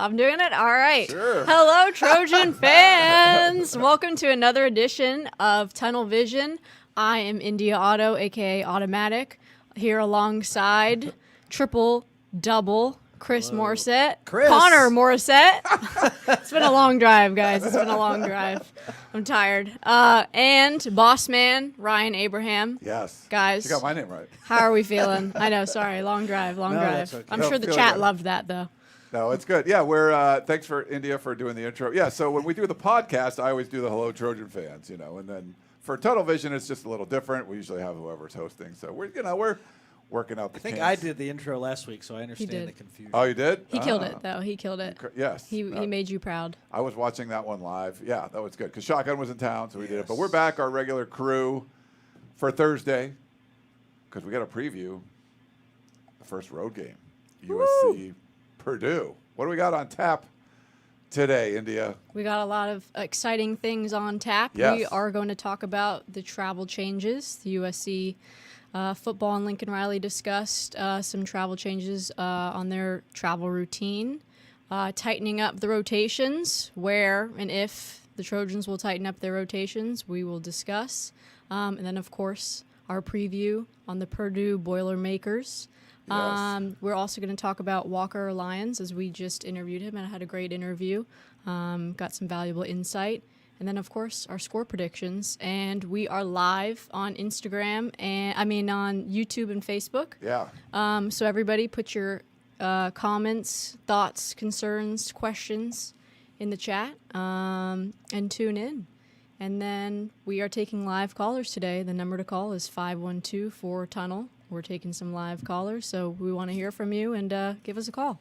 I'm doing it? All right. Sure. Hello, Trojan fans. Welcome to another edition of Tunnel Vision. I am India Otto, a.k.a. Automatic, here alongside triple-double Chris Morrissette. Chris. Connor Morrissette. It's been a long drive, guys. It's been a long drive. I'm tired. And boss man, Ryan Abraham. Yes. Guys. You got my name right. How are we feeling? I know, sorry. Long drive. No, that's okay. I'm No, sure the feeling chat good. loved that, though. No, it's good. Yeah, we're thanks for India for doing the intro. Yeah, so when we do the podcast, I always do the Hello Trojan fans, and then for Tunnel Vision, it's just a little different. We usually have whoever's hosting, so we're working out the I think kinks. I did the intro last week, so I understand the confusion. Oh, you did? He killed it, though. He killed it. Yes. He made you proud. I was watching that one live. Yeah, that was good because Shotgun was in town, so we did it. But we're back, our regular crew, for Thursday because we got to preview the first road game, USC Purdue. What do we got on tap today, India? We got a lot of exciting things on tap. Yes. We are going to talk about the travel changes. The USC football and Lincoln Riley discussed some travel changes on their travel routine, tightening up the rotations, where and if the Trojans will tighten up their rotations, we will discuss. And then, of course, our preview on the Purdue Boilermakers. Yes. We're also going to talk about Walker Lyons, as we just interviewed him, and I had a great interview. Got some valuable insight. And then, of course, our score predictions. And we are live on Instagram, on YouTube and Facebook. Yeah. So everybody put your comments, thoughts, concerns, questions in the chat and tune in. And then we are taking live callers today. The number to call is 512-4-TUNNEL. We're taking some live callers, so we want to hear from you and give us a call.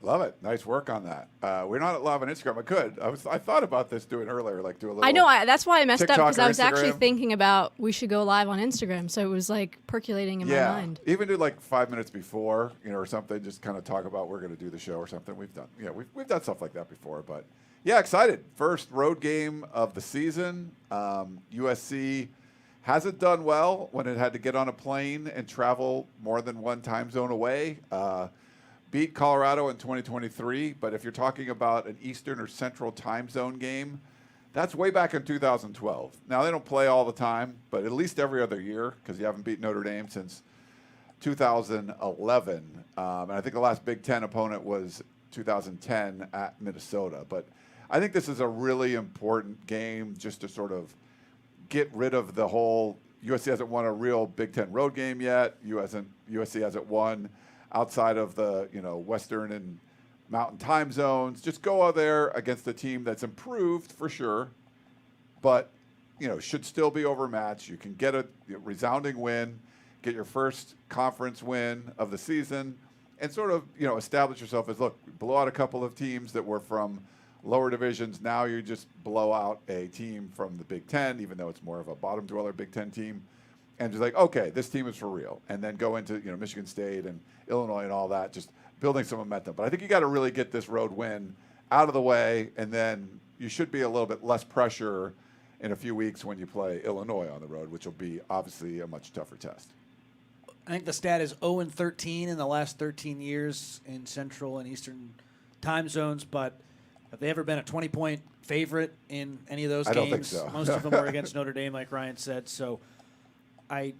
Love it. Nice work on that. We're not live on Instagram. I could. I thought about this doing earlier, like do a little. I know. That's why I messed up, TikTok because or I was actually Instagram. thinking about we should go live on Instagram. So it was like percolating in my mind. Even do like 5 minutes before, or something. Just kind of talk about we're going to do the show or something. We've done, we've done stuff like that before. But yeah, excited. First road game of the season. USC hasn't done well when it had to get on a plane and travel more than one time zone away. Beat Colorado in 2023, but if you're talking about an Eastern or Central time zone game, that's way back in 2012. Now, they don't play all the time, but at least every other year, because you haven't beat Notre Dame since 2011. And I think the last Big Ten opponent was 2010 at Minnesota. But I think this is a really important game just to sort of get rid of the whole USC hasn't won a real Big Ten road game yet. USC hasn't won outside of the Western and Mountain time zones. Just go out there against a team that's improved for sure, but should still be overmatched. You can get a resounding win, get your first conference win of the season, and sort of establish yourself as, look, blow out a couple of teams that were from lower divisions. Now you just blow out a team from the Big Ten, even though it's more of a bottom dweller Big Ten team. And just like, okay, this team is for real. And then go into Michigan State and Illinois and all that, just building some momentum. But I think you got to really get this road win out of the way, and then you should be a little bit less pressure in a few weeks when you play Illinois on the road, which will be obviously a much tougher test. I think the stat is 0-13 in the last 13 years in Central and Eastern time zones, but have they ever been a 20-point favorite in any of those games? I don't think so. Most of them were against Notre Dame, like Ryan said. So I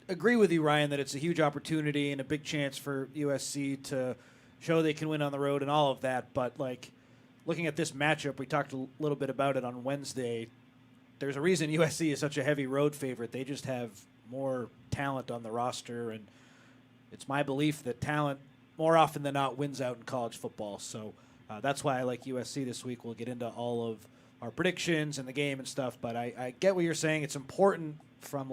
agree with you, Ryan, that it's a huge opportunity and a big chance for USC to show they can win on the road and all of that. But, looking at this matchup, we talked a little bit about it on Wednesday. There's a reason USC is such a heavy road favorite. They just have more talent on the roster, and it's my belief that talent, more often than not, wins out in college football. So that's why I like USC this week. We'll get into all of our predictions and the game and stuff, but I get what you're saying. It's important from,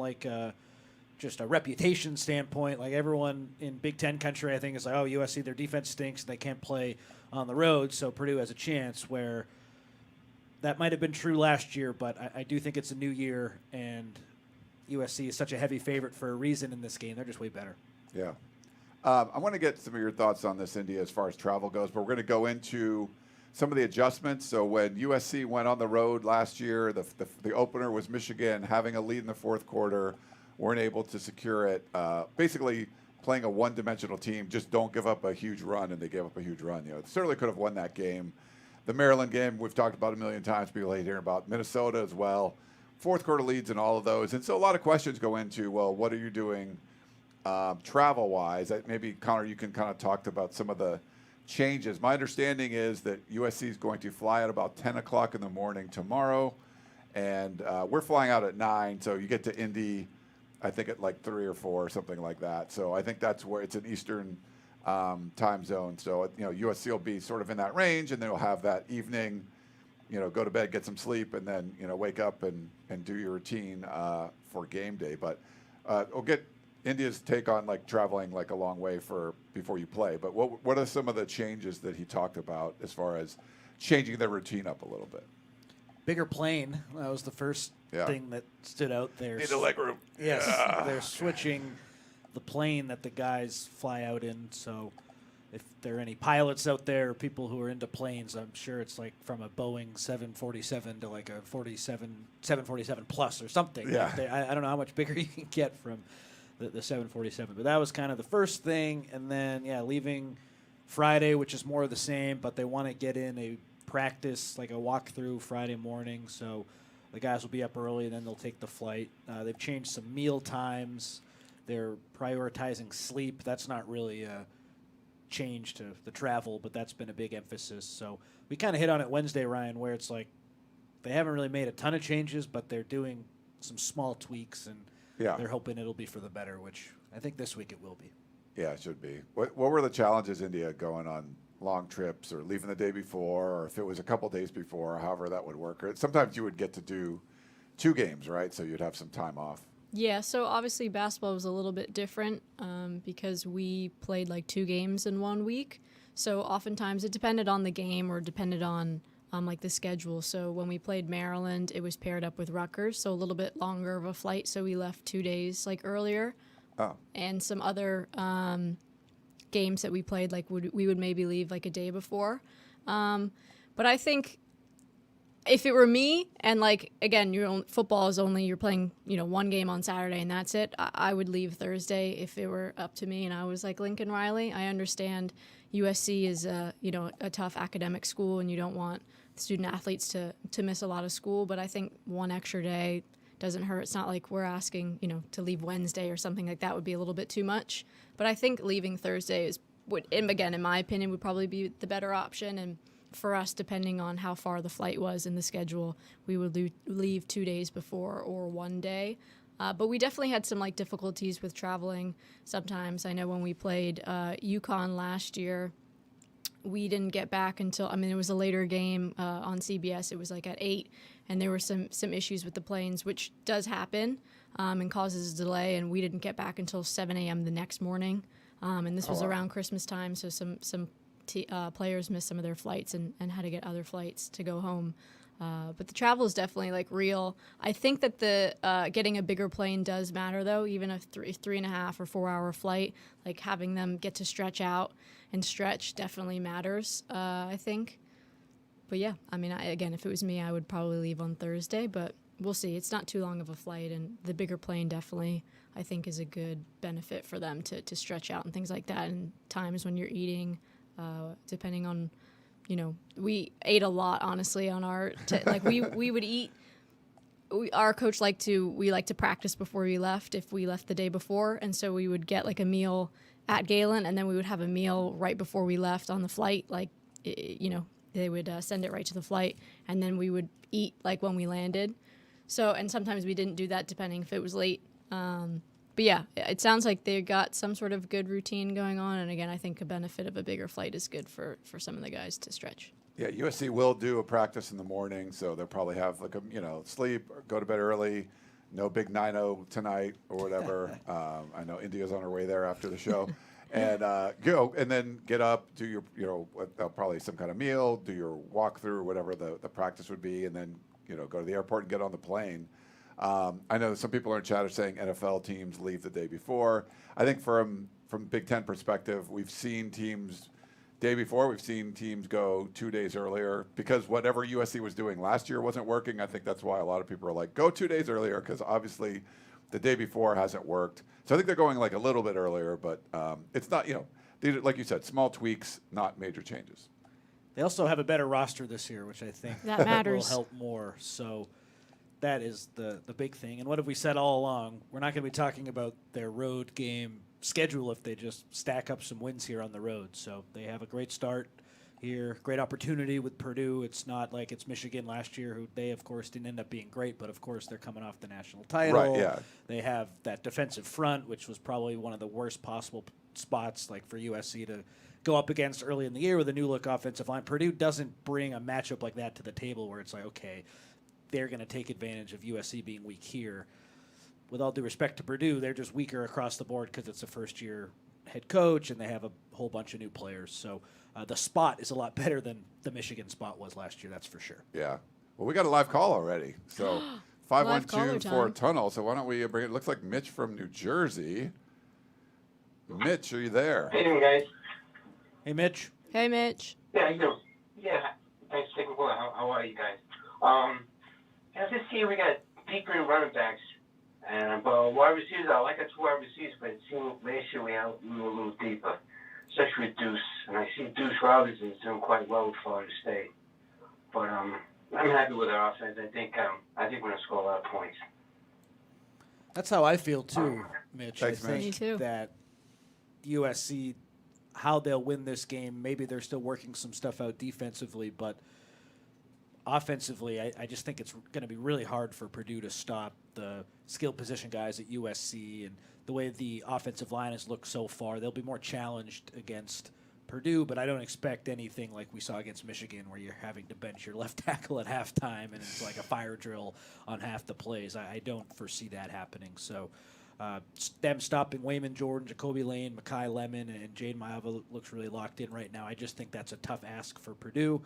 just a reputation standpoint. Like, everyone in Big Ten country, I think, is like, oh, USC, their defense stinks, and they can't play on the road, so Purdue has a chance, where that might have been true last year, but I do think it's a new year, and USC is such a heavy favorite for a reason in this game. They're just way better. Yeah. I want to get some of your thoughts on this, India, as far as travel goes, but we're going to go into some of the adjustments. So when USC went on the road last year, the opener was Michigan, having a lead in the fourth quarter, weren't able to secure it. Basically, playing a one-dimensional team, just don't give up a huge run, and they gave up a huge run. Certainly could have won that game. The Maryland game, we've talked about a million times. People hate hearing about Minnesota as well. Fourth quarter leads in all of those. And so a lot of questions go into, well, what are you doing travel-wise? Maybe, Connor, you can kind of talk about some of the changes. My understanding is that USC is going to fly at about 10 o'clock in the morning tomorrow, and we're flying out at 9, so you get to Indy, I think, at like 3 or 4 or something like that. So I think that's where it's an Eastern time zone. So, USC will be sort of in that range, and then we'll have that evening, go to bed, get some sleep, and then, wake up and do your routine for game day. But we'll get India's take on like traveling like a long way before you play. But what are some of the changes that he talked about as far as changing their routine up a little bit? Bigger plane. That was the first thing that stood out there. Need a leg room. Yes, they're switching the plane that the guys fly out in. So if there are any pilots out there, people who are into planes, I'm sure it's like from a Boeing 747 to like a 747 Plus or something. Yeah. I don't know how much bigger you can get from the 747. But that was kind of the first thing. And then, leaving Friday, which is more of the same, but they want to get in a practice, like a walkthrough Friday morning. So the guys will be up early, and then they'll take the flight. They've changed some meal times. They're prioritizing sleep. That's not really a change to the travel, but that's been a big emphasis. So we kind of hit on it Wednesday, Ryan, where it's like they haven't really made a ton of changes, but they're doing some small tweaks, and they're hoping it'll be for the better, which I think this week it will be. Yeah, it should be. What were the challenges, India, going on long trips or leaving the day before, or if it was a couple days before, however that would work? Or sometimes you would get to do 2 games, right? So you'd have some time off. Yeah, so obviously basketball was a little bit different because we played like 2 games in 1 week. So oftentimes it depended on the game or depended on like the schedule. So when we played Maryland, it was paired up with Rutgers, so a little bit longer of a flight. So we left 2 days like earlier. Oh. And some other games that we played, like we would maybe leave like a day before. But I think if it were me, and like again, football is only you're playing 1 game on Saturday and that's it. I would leave Thursday if it were up to me and I was like Lincoln Riley. I understand USC is a tough academic school and you don't want student athletes to miss a lot of school, but I think 1 extra day doesn't hurt. It's not like we're asking to leave Wednesday or something like that would be a little bit too much. But I think leaving Thursday and again, in my opinion, would probably be the better option. And for us, depending on how far the flight was in the schedule, we would leave 2 days before or 1 day. But we definitely had some like difficulties with traveling sometimes. I know when we played UConn last year, we didn't get back until, it was a later game on CBS. It was like at 8, and there were some issues with the planes, which does happen and causes a delay, and we didn't get back until 7 a.m. the next morning. And this was around Christmas time, so some players missed some of their flights and had to get other flights to go home. But the travel is definitely like real. I think that the getting a bigger plane does matter, though. Even a 3.5 or 4 hour flight, like having them get to stretch out and stretch definitely matters. I think. But yeah, again, if it was me, I would probably leave on Thursday. But we'll see. It's not too long of a flight, and the bigger plane definitely, I think, is a good benefit for them to stretch out and things like that. And times when you're eating, depending on. We ate a lot, honestly, on our we would eat. Our coach liked to practice before we left if we left the day before, and so we would get like a meal at Galen, and then we would have a meal right before we left on the flight. They would send it right to the flight, and then we would eat like when we landed. So, and sometimes we didn't do that depending if it was late. But yeah, it sounds like they got some sort of good routine going on. And again, I think a benefit of a bigger flight is good for some of the guys to stretch. Yeah, USC will do a practice in the morning, so they'll probably have like sleep, go to bed early, no big 9-0 tonight or whatever. I know India's on her way there after the show. And go and then get up, do your probably some kind of meal, do your walkthrough or whatever the practice would be, and then go to the airport and get on the plane. I know some people are in chat are saying NFL teams leave the day before. I think from Big Ten perspective, we've seen teams day before. We've seen teams go 2 days earlier because whatever USC was doing last year wasn't working. I think that's why a lot of people are like, go 2 days earlier because obviously the day before hasn't worked. So I think they're going like a little bit earlier, but it's not, these are, like you said, small tweaks, not major changes. They also have a better roster this year, which I think That matters. will help more. So that is the big thing. And what have we said all along? We're not going to be talking about their road game schedule if they just stack up some wins here on the road. So they have a great start here, great opportunity with Purdue. It's not like it's Michigan last year, who they, of course, didn't end up being great, but, of course, they're coming off the national title. Right, yeah. They have that defensive front, which was probably one of the worst possible spots like for USC to go up against early in the year with a new-look offensive line. Purdue doesn't bring a matchup like that to the table where it's like, okay, they're going to take advantage of USC being weak here. With all due respect to Purdue, they're just weaker across the board because it's a first-year head coach and they have a whole bunch of new players. So the spot is a lot better than the Michigan spot was last year, that's for sure. Yeah. Well, we got a live call already. So Live caller 512 time. tunnel. So why don't we bring it? Looks like Mitch from New Jersey. Mitch, are you there? Hey, guys. Hey, Mitch. Hey, Mitch. Yeah, how you doing? Yeah, thanks for taking the call. How are you guys? This year we got deeper in running backs, and wide receivers. I like our 2 wide receivers, but it seemed last year we were a little deeper, especially with Deuce. And I see Deuce Robinson's doing quite well with Florida State. But I'm happy with our offense. I think we're gonna score a lot of points. That's how I feel too, Mitch. Thanks, I Mitch. think Me too. that USC, how they'll win this game, maybe they're still working some stuff out defensively, but offensively, I just think it's going to be really hard for Purdue to stop the skilled position guys at USC, and the way the offensive line has looked so far, they'll be more challenged against Purdue, but I don't expect anything like we saw against Michigan where you're having to bench your left tackle at halftime and it's like a fire drill on half the plays. I don't foresee that happening. So them stopping Wayman Jordan, Jacoby Lane, Mekhi Lemon, and Jade Maiava looks really locked in right now. I just think that's a tough ask for Purdue.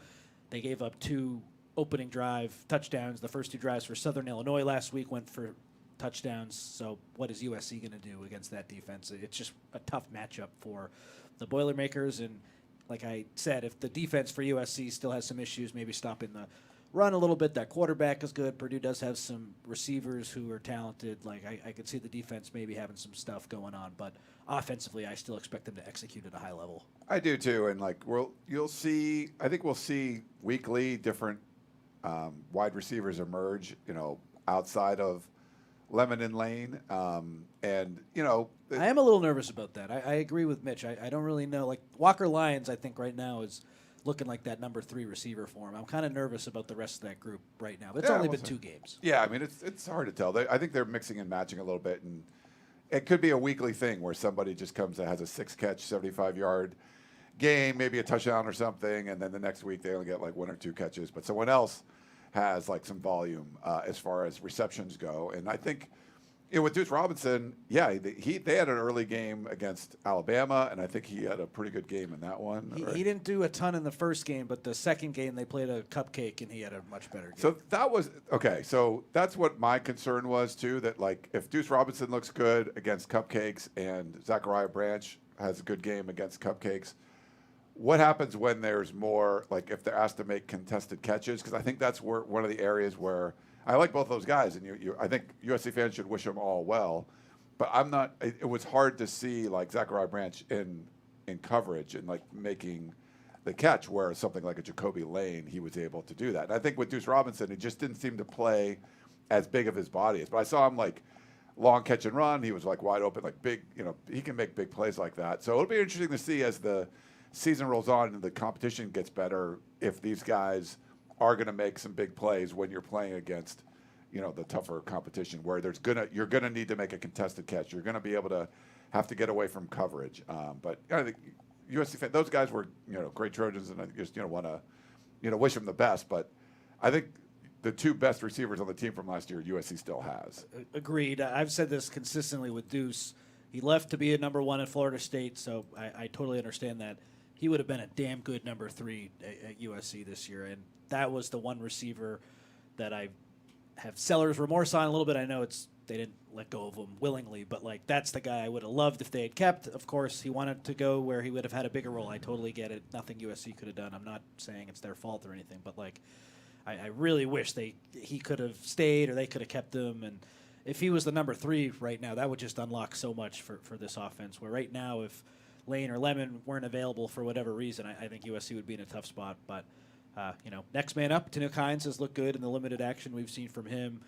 They gave up 2 opening drive touchdowns. The first 2 drives for Southern Illinois last week went for touchdowns. So what is USC going to do against that defense? It's just a tough matchup for the Boilermakers. And like I said, if the defense for USC still has some issues, maybe stopping the run a little bit. That quarterback is good. Purdue does have some receivers who are talented. Like I could see the defense maybe having some stuff going on, but offensively, I still expect them to execute at a high level. I do too, and like you'll see. I think we'll see weekly different wide receivers emerge. Outside of Lemon and Lane, and I am a little nervous about that. I agree with Mitch. I don't really know. Like Walker Lyons, I think right now is looking like that number 3 receiver for him. I'm kind of nervous about the rest of that group right now. But it's only been 2 games. Yeah, I mean it's hard to tell. I think they're mixing and matching a little bit, and it could be a weekly thing where somebody just comes that has a 6-catch, 75-yard game, maybe a touchdown or something, and then the next week they only get like 1 or 2 catches, but someone else has like some volume as far as receptions go. And I think with Deuce Robinson, yeah, they had an early game against Alabama, and I think he had a pretty good game in that one. He didn't do a ton in the first game, but the second game they played a cupcake, and he had a much better game. So that was okay. So that's what my concern was too. That like if Deuce Robinson looks good against Cupcakes and Zachariah Branch has a good game against Cupcakes, what happens when there's more, like if they're asked to make contested catches? Because I think that's where one of the areas where I like both those guys, and I think USC fans should wish them all well. But I'm not. It was hard to see like Zachariah Branch in coverage and like making the catch, where something like a Jacoby Lane, he was able to do that. And I think with Deuce Robinson, it just didn't seem to play as big of his body is. But I saw him like long catch and run. He was like wide open, like big. He can make big plays like that. So it'll be interesting to see as the season rolls on and the competition gets better if these guys are going to make some big plays when you're playing against, the tougher competition where you're gonna need to make a contested catch. You're gonna be able to have to get away from coverage. But I think USC fans, those guys were great Trojans, and I just want to wish them the best. But I think the 2 best receivers on the team from last year, USC still has. Agreed. I've said this consistently with Deuce. He left to be a number 1 at Florida State, so I totally understand that. He would have been a damn good number 3 at USC this year, and that was the one receiver that I have seller's remorse on a little bit. I know they didn't let go of him willingly, but like that's the guy I would have loved if they had kept. Of course, he wanted to go where he would have had a bigger role. I totally get it. Nothing USC could have done. I'm not saying it's their fault or anything, but like I really wish he could have stayed or they could have kept him. And if he was the number 3 right now, that would just unlock so much for this offense. Where right now, if Lane or Lemon weren't available for whatever reason, I think USC would be in a tough spot. But, next man up, Tanook Hines has looked good in the limited action we've seen from him.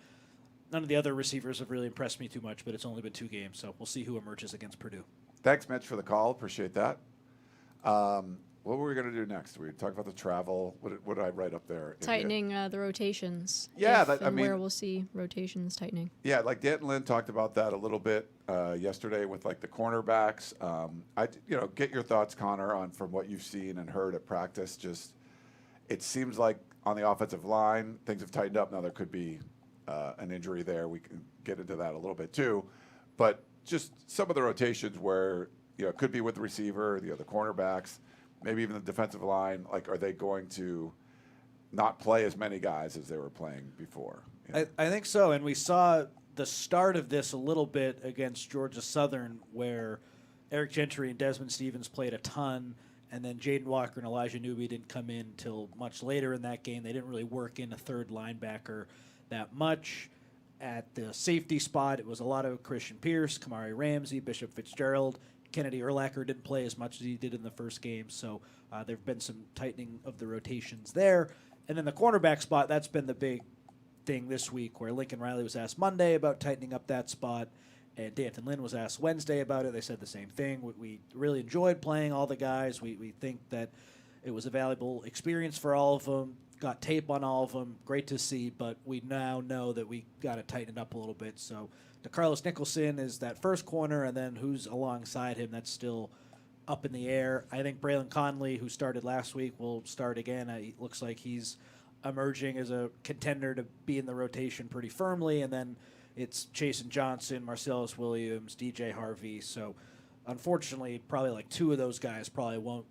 None of the other receivers have really impressed me too much, but it's only been 2 games, so we'll see who emerges against Purdue. Thanks, Mitch, for the call. Appreciate that. What were we going to do next? We talked about the travel. What did I write up there? Tightening the rotations. Yeah, where we'll see rotations tightening. Yeah, like Danton Lynn talked about that a little bit yesterday with like the cornerbacks. Get your thoughts, Connor, on from what you've seen and heard at practice. Just it seems like on the offensive line things have tightened up. Now there could be an injury there. We can get into that a little bit too, but just some of the rotations where it could be with the receiver, the other cornerbacks. Maybe even the defensive line, like, are they going to not play as many guys as they were playing before? I think so, and we saw the start of this a little bit against Georgia Southern, where Eric Gentry and Desmond Stevens played a ton, and then Jaden Walker and Elijah Newby didn't come in until much later in that game. They didn't really work in a third linebacker that much. At the safety spot, it was a lot of Christian Pierce, Kamari Ramsey, Bishop Fitzgerald. Kennedy Urlacher didn't play as much as he did in the first game, so there have been some tightening of the rotations there. And then the cornerback spot, that's been the big thing this week, where Lincoln Riley was asked Monday about tightening up that spot, and Danton Lynn was asked Wednesday about it. They said the same thing. We really enjoyed playing all the guys. We think that it was a valuable experience for all of them. Got tape on all of them. Great to see, but we now know that we got to tighten it up a little bit. So DeCarlos Nicholson is that first corner, and then who's alongside him, that's still up in the air. I think Braylon Conley, who started last week, will start again. It looks like he's emerging as a contender to be in the rotation pretty firmly, and then it's Chasen Johnson, Marcellus Williams, DJ Harvey. So unfortunately, probably like 2 of those guys probably won't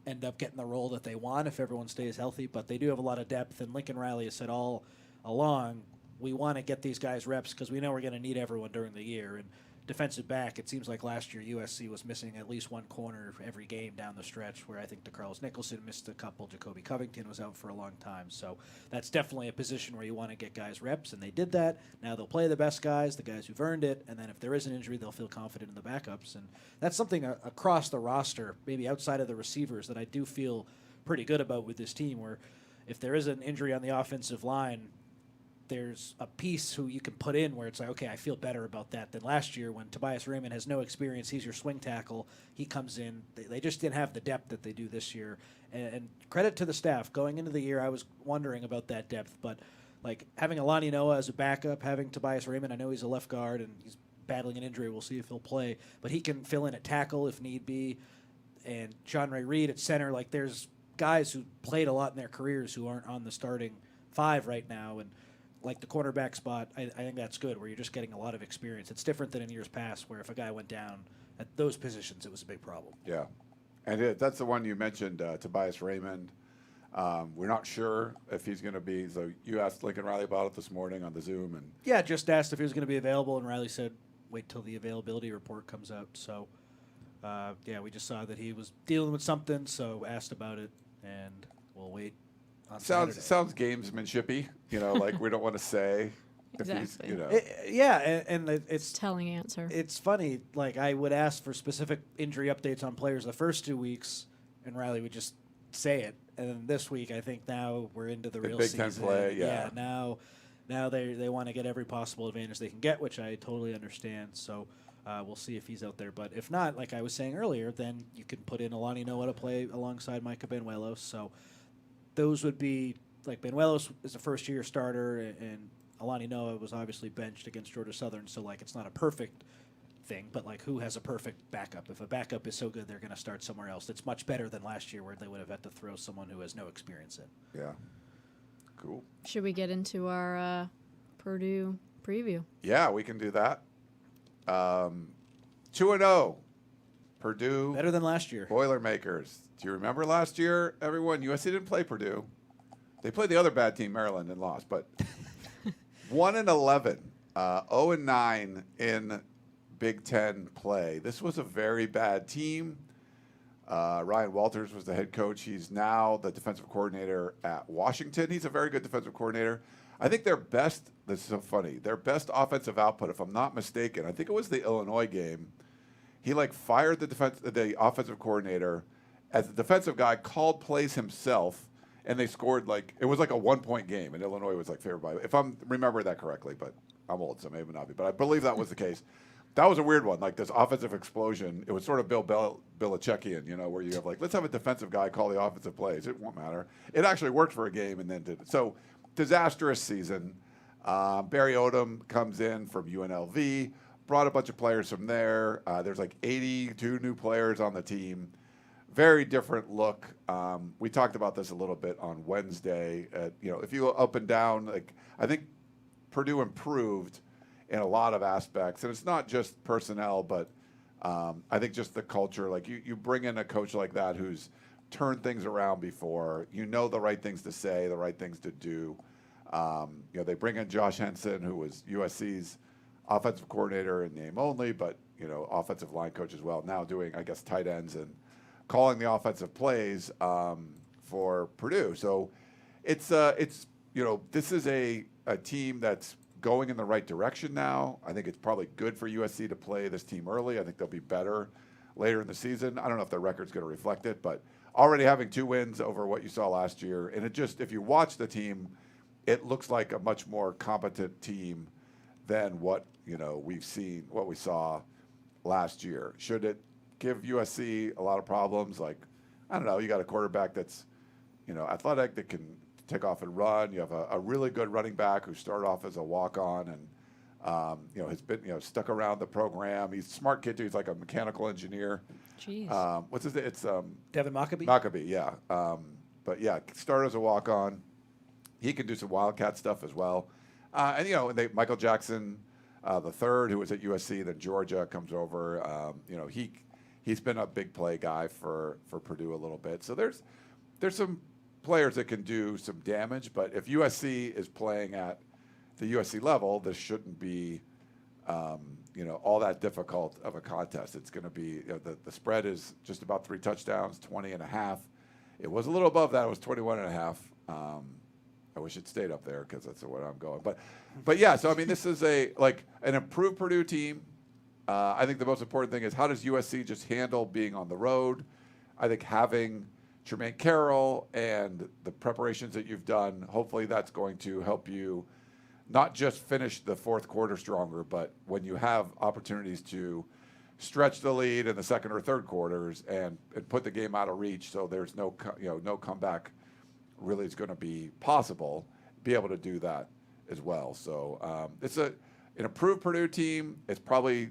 end up getting the role that they want if everyone stays healthy, but they do have a lot of depth, and Lincoln Riley has said all along, we want to get these guys reps because we know we're going to need everyone during the year. And defensive back, it seems like last year USC was missing at least one corner every game down the stretch, where I think DeCarlos Nicholson missed a couple. Jacoby Covington was out for a long time. So that's definitely a position where you want to get guys reps, and they did that. Now they'll play the best guys, the guys who've earned it, and then if there is an injury, they'll feel confident in the backups. And that's something across the roster, maybe outside of the receivers, that I do feel pretty good about with this team, where if there is an injury on the offensive line, there's a piece who you can put in where it's like, okay, I feel better about that than last year when Tobias Raymond has no experience. He's your swing tackle. He comes in. They just didn't have the depth that they do this year. And credit to the staff. Going into the year, I was wondering about that depth. But, like, having Alani Noah as a backup, having Tobias Raymond, I know he's a left guard and he's battling an injury. We'll see if he'll play. But he can fill in at tackle if need be. And John Ray Reed at center. Like, there's guys who played a lot in their careers who aren't on the starting 5 right now. And like the cornerback spot, I think that's good, where you're just getting a lot of experience. It's different than in years past, where if a guy went down at those positions, it was a big problem. Yeah, and that's the one you mentioned, Tobias Raymond. We're not sure if he's going to be. So you asked Lincoln Riley about it this morning on the Zoom, and yeah, just asked if he was going to be available, and Riley said, "Wait till the availability report comes out." So, we just saw that he was dealing with something, so asked about it, and we'll wait. Sounds gamesmanshipy, like we don't want to say. Exactly. If he's, and it's telling answer. It's funny. Like, I would ask for specific injury updates on players the first 2 weeks, and Riley would just say it. And then this week, I think now we're into the real Big season. Ten play, yeah. Now they want to get every possible advantage they can get, which I totally understand. So we'll see if he's out there. But if not, like I was saying earlier, then you can put in Alani Noah to play alongside Micah Benuelos. So those would be, like, Benuelos is a first-year starter, and Alani Noah was obviously benched against Georgia Southern, so, like, it's not a perfect thing, but, like, who has a perfect backup? If a backup is so good, they're going to start somewhere else. It's much better than last year, where they would have had to throw someone who has no experience in. Yeah. Cool. Should we get into our Purdue preview? Yeah, we can do that. 2-0. Purdue. Better than last year. Boilermakers. Do you remember last year, everyone? USC didn't play Purdue. They played the other bad team, Maryland, and lost. But 1-11, 0-9 in Big Ten play. This was a very bad team. Ryan Walters was the head coach. He's now the defensive coordinator at Washington. He's a very good defensive coordinator. I think their best, this is so funny, their best offensive output, if I'm not mistaken, I think it was the Illinois game. He fired the offensive coordinator as the defensive guy, called plays himself, and they scored it was a 1-point game, and Illinois was favored by, if I'm remembering that correctly, but I'm old, so maybe not be, but I believe that was the case. That was a weird one, this offensive explosion. It was sort of Bill Belichickian, where you have let's have a defensive guy call the offensive plays. It won't matter. It actually worked for a game and then didn't. So disastrous season. Barry Odom comes in from UNLV, brought a bunch of players from there. There's 82 new players on the team. Very different look. We talked about this a little bit on Wednesday. If you go up and down, I think Purdue improved in a lot of aspects. And it's not just personnel, but I think just the culture. You bring in a coach like that who's turned things around before. The right things to say, the right things to do. They bring in Josh Henson, who was USC's offensive coordinator in name only, but, offensive line coach as well. Now doing, I guess, tight ends and calling the offensive plays for Purdue. So it's this is a team that's going in the right direction now. I think it's probably good for USC to play this team early. I think they'll be better later in the season. I don't know if their record's going to reflect it, but already having 2 wins over what you saw last year, and if you watch the team, it looks like a much more competent team than what we've seen, what we saw last year. Should it give USC a lot of problems? I don't know. You got a quarterback that's athletic, that can take off and run. You have a really good running back who started off as a walk-on and has been stuck around the program. He's a smart kid too. He's like a mechanical engineer. Jeez. What's his name? It's Devin Maccabee. Maccabee, yeah. But yeah, started as a walk-on. He can do some Wildcat stuff as well. And Michael Jackson the third, who was at USC, then Georgia, comes over. He's been a big play guy for Purdue a little bit. So there's some players that can do some damage, but if USC is playing at the USC level, this shouldn't be all that difficult of a contest. It's going to be the spread is just about 3 touchdowns, 20.5. It was a little above that. It was 21.5. I wish it stayed up there because that's what I'm going. But yeah. So I mean, this is an improved Purdue team. I think the most important thing is how does USC just handle being on the road. I think having Tremaine Carroll and the preparations that you've done, hopefully that's going to help you not just finish the fourth quarter stronger, but when you have opportunities to stretch the lead in the second or third quarters and put the game out of reach, so there's no comeback really is going to be possible, be able to do that as well. So it's an improved Purdue team. It's probably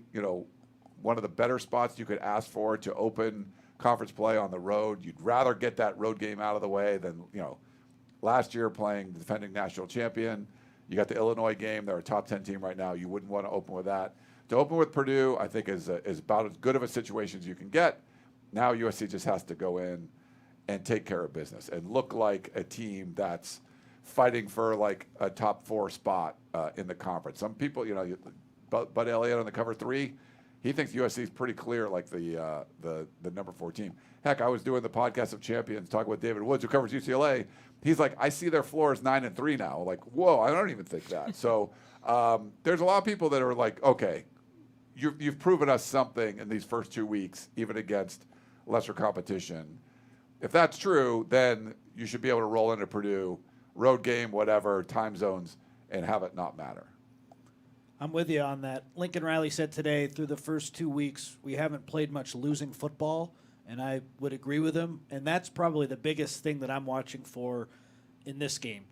one of the better spots you could ask for to open conference play on the road. You'd rather get that road game out of the way than last year playing the defending national champion. You got the Illinois game. They're a top 10 team right now. You wouldn't want to open with that. To open with Purdue, I think is about as good of a situation as you can get. Now USC just has to go in and take care of business and look like a team that's fighting for a top 4 spot in the conference. Some people, Bud Elliott on the cover 3, he thinks USC is pretty clear, like the number 4 team. Heck, I was doing the podcast of champions talking with David Woods, who covers UCLA. He's like, I see their floor is 9-3 now. Like, whoa, I don't even think that. So there's a lot of people that are like, okay, you've proven us something in these first 2 weeks, even against lesser competition. If that's true, then you should be able to roll into Purdue, road game, whatever, time zones, and have it not matter. I'm with you on that. Lincoln Riley said today, through the first 2 weeks, we haven't played much losing football, and I would agree with him. And that's probably the biggest thing that I'm watching for in this game.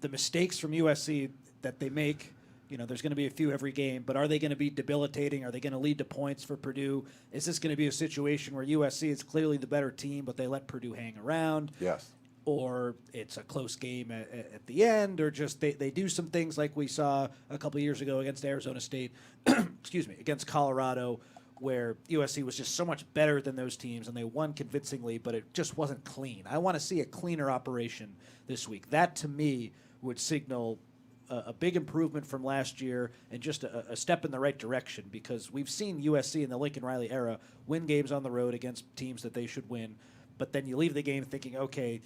The mistakes from USC that they make, there's going to be a few every game, but are they going to be debilitating? Are they going to lead to points for Purdue? Is this going to be a situation where USC is clearly the better team, but they let Purdue hang around? Yes. Or it's a close game at the end, or just they do some things like we saw a couple of years ago against Arizona State, against Colorado, where USC was just so much better than those teams, and they won convincingly, but it just wasn't clean. I want to see a cleaner operation this week. That, to me, would signal a big improvement from last year and just a step in the right direction, because we've seen USC in the Lincoln Riley era win games on the road against teams that they should win, but then you leave the game thinking, okay,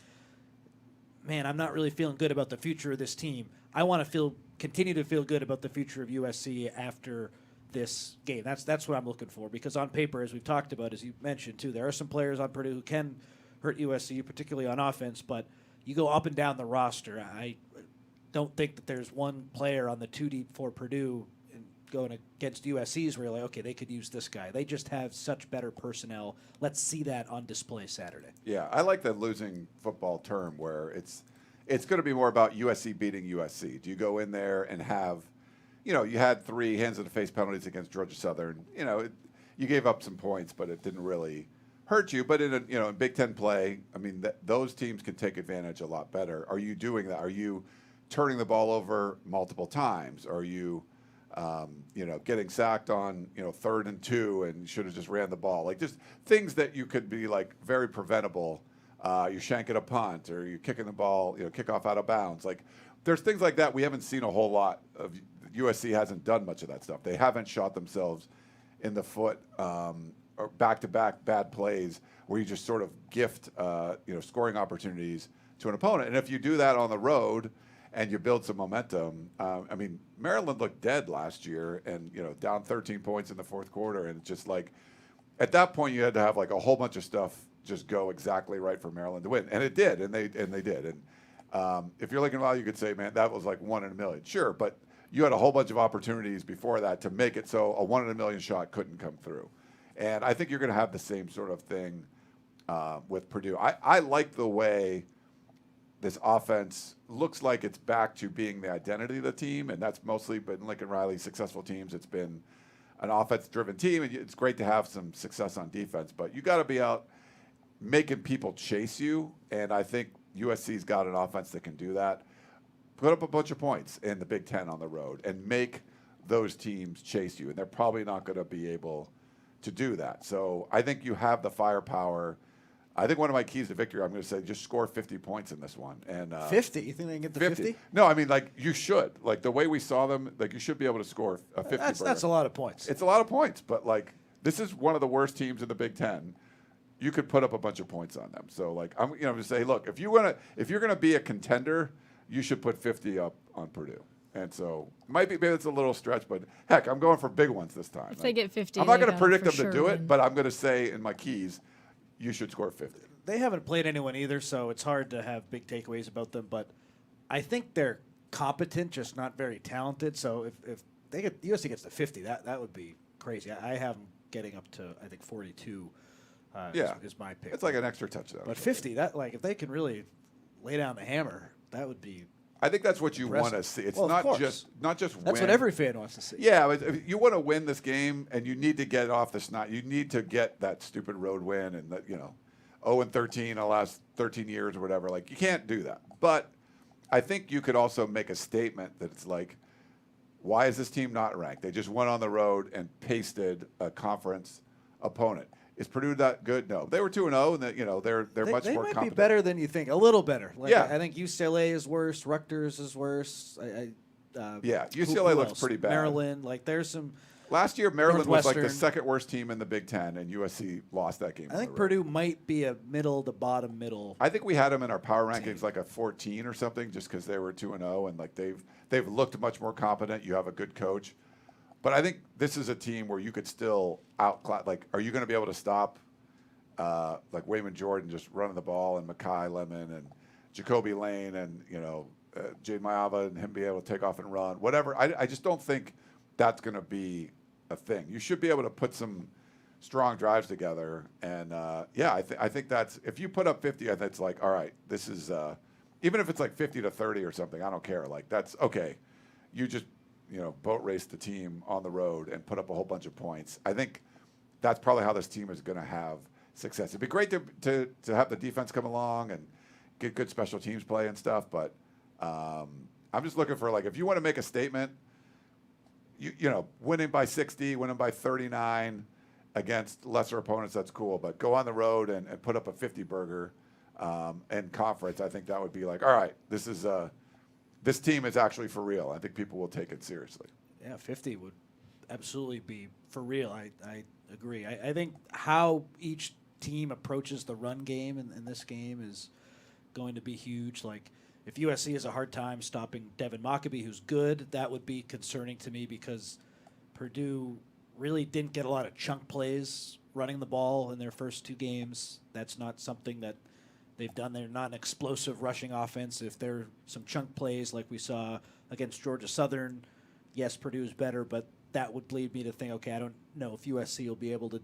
man, I'm not really feeling good about the future of this team. I want to continue to feel good about the future of USC after this game. That's what I'm looking for, because on paper, as we've talked about, as you mentioned too, there are some players on Purdue who can hurt USC, particularly on offense, but you go up and down the roster. I don't think that there's one player on the 2 deep for Purdue going against USC's where you're like, okay, they could use this guy. They just have such better personnel. Let's see that on display Saturday. Yeah, I like the losing football term where it's going to be more about USC beating USC. Do you go in there and have, you had 3 hands-in-the-face penalties against Georgia Southern. You gave up some points, but it didn't really hurt you. But in in Big Ten play, I mean, those teams can take advantage a lot better. Are you doing that? Are you turning the ball over multiple times? Are you, getting sacked on 3rd and 2 and should have just ran the ball? Like just things that you could be like very preventable. You're shanking a punt, or you're kicking the ball, kickoff out of bounds. Like there's things like that we haven't seen a whole lot of. USC hasn't done much of that stuff. They haven't shot themselves in the foot or back-to-back bad plays where you just sort of gift scoring opportunities to an opponent. And if you do that on the road and you build some momentum, I mean, Maryland looked dead last year and down 13 points in the 4th quarter, and it's just like at that point you had to have like a whole bunch of stuff just go exactly right for Maryland to win, and it did, and they did. And if you're looking at it, you could say, man, that was like 1 in a million. Sure, but you had a whole bunch of opportunities before that to make it so a 1 in a million shot couldn't come through. And I think you're going to have the same sort of thing with Purdue. I like the way this offense looks like it's back to being the identity of the team, and that's mostly been Lincoln Riley's successful teams. It's been an offense-driven team, and it's great to have some success on defense, but you got to be out making people chase you, and I think USC's got an offense that can do that. Put up a bunch of points in the Big Ten on the road and make those teams chase you, and they're probably not going to be able to do that. So I think you have the firepower. I think one of my keys to victory, I'm going to say, just score 50 points in this one. And 50? You think they can get the 50? No, I mean, like, you should. Like, the way we saw them, like, you should be able to score a 50. That's a lot of points. It's a lot of points, but, like, this is one of the worst teams in the Big Ten. You could put up a bunch of points on them. So, like, I'm to say, look, if you're gonna be a contender, you should put 50 up on Purdue. And so maybe it's a little stretch, but heck, I'm going for big ones this time. If they get 50, I'm not going to predict them sure to do it, win. but I'm going to say in my keys, you should score 50. They haven't played anyone either, so it's hard to have big takeaways about them. But I think they're competent, just not very talented. So if they get USC gets to 50, that would be crazy. I have them getting up to, I think, 42. Is my pick. It's like an extra touchdown. But 50, if they can really lay down the hammer, that would be. I think that's what you want to see. It's not just That's win. what every fan wants to see. Yeah, but you want to win this game, and you need to get off the snot. You need to get that stupid road win, and 0-13 the last 13 years or whatever. Like, you can't do that. But I think you could also make a statement that it's like, why is this team not ranked? They just went on the road and pasted a conference opponent. Is Purdue that good? No, they were 2-0, and they're much more competent. They might be better than you think. A little better. Yeah, I think UCLA is worse. Rutgers is worse. UCLA looks pretty bad. Maryland, there's some. Last year, Maryland was like the second worst team in the Big Ten, and USC lost that game. I think Purdue might be a middle to bottom middle. I think we had them in our power rankings like a 14 or something, just because they were 2-0, and like they've looked much more competent. You have a good coach. But I think this is a team where you could still outclass. Like, are you going to be able to stop like Wayman Jordan just running the ball, and Makai Lemon and Jacoby Lane and Jade Mayava and him be able to take off and run? Whatever. I just don't think that's going to be a thing. You should be able to put some strong drives together. And I think that's, if you put up 50, I think it's like, all right, this is even if it's like 50-30 or something, I don't care. Like, that's okay. You just boat race the team on the road and put up a whole bunch of points. I think that's probably how this team is going to have success. It'd be great to have the defense come along and get good special teams play and stuff, but I'm just looking for, like, if you want to make a statement, winning by 60, winning by 39 against lesser opponents, that's cool, but go on the road and put up a 50 burger in conference. I think that would be like, all right, this is this team is actually for real. I think people will take it seriously. Yeah, 50 would absolutely be for real. I agree. I think how each team approaches the run game in this game is going to be huge. Like, if USC has a hard time stopping Devin Mockabee, who's good, that would be concerning to me because Purdue really didn't get a lot of chunk plays running the ball in their first 2 games. That's not something that they've done. They're not an explosive rushing offense. If there are some chunk plays like we saw against Georgia Southern, yes, Purdue's better, but that would lead me to think, okay, I don't know if USC will be able to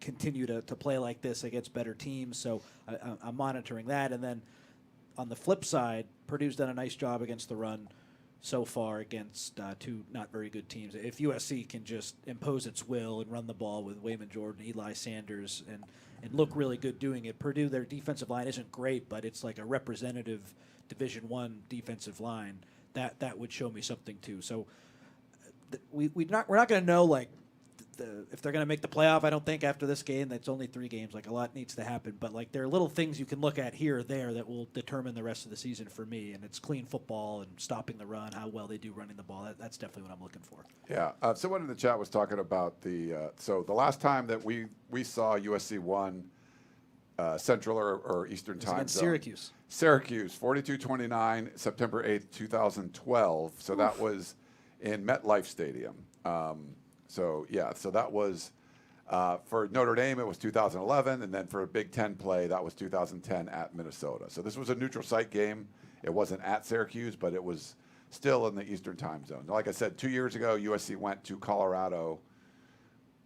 continue to play like this against better teams. So I'm monitoring that. And then on the flip side, Purdue's done a nice job against the run so far against 2 not very good teams. If USC can just impose its will and run the ball with Wayman Jordan, Eli Sanders, and look really good doing it, Purdue, their defensive line isn't great, but it's like a representative Division I defensive line. That would show me something too. So we're not going to know like if they're going to make the playoff. I don't think after this game. That's only 3 games. Like, a lot needs to happen, but like there are little things you can look at here or there that will determine the rest of the season for me. And it's clean football and stopping the run, how well they do running the ball. That's definitely what I'm looking for. Yeah. Someone in the chat was talking about so the last time that we saw USC won Central or Eastern time against zone. Syracuse, 42-29, September 8th, 2012. So that was in MetLife Stadium. So that was for Notre Dame, it was 2011, and then for a Big Ten play, that was 2010 at Minnesota. So this was a neutral site game. It wasn't at Syracuse, but it was still in the Eastern time zone. Like I said, 2 years ago, USC went to Colorado,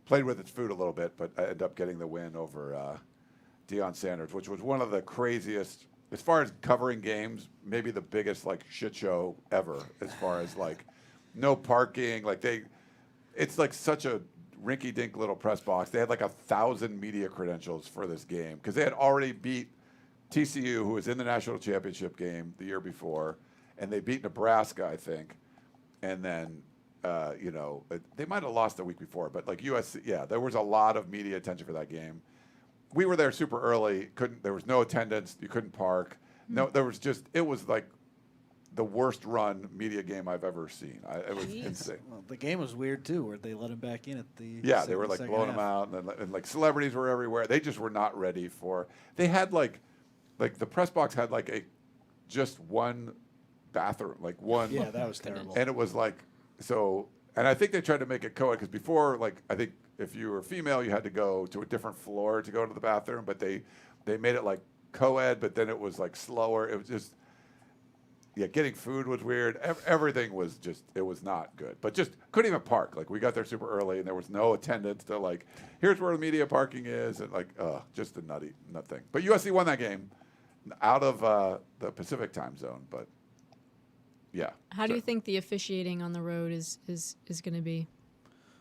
played with its food a little bit, but ended up getting the win over Deion Sanders, which was one of the craziest, as far as covering games, maybe the biggest like shit show ever, as far as like no parking, it's like such a rinky-dink little press box. They had like 1,000 media credentials for this game because they had already beat TCU, who was in the national championship game the year before, and they beat Nebraska, I think. And then, they might have lost the week before, but like USC, there was a lot of media attention for that game. We were there super early. There was no attendance. You couldn't park. No, it was like the worst run media game I've ever seen. It was insane. Well, the game was weird too, where they let him back in at the they were like blowing him out, and like celebrities were everywhere. They just were not ready for. They had like the press box had like just one bathroom, like one. Yeah, that was terrible. And it was like so. And I think they tried to make it co-ed because before, like I think if you were female, you had to go to a different floor to go to the bathroom, but they made it like co-ed, but then it was like slower. It was just. Yeah, getting food was weird. Everything was it was not good. But just couldn't even park. Like, we got there super early, and there was no attendance to, like, here's where the media parking is. And, like, just a nut thing. But USC won that game out of the Pacific time zone. But, yeah. How do you think the officiating on the road is going to be?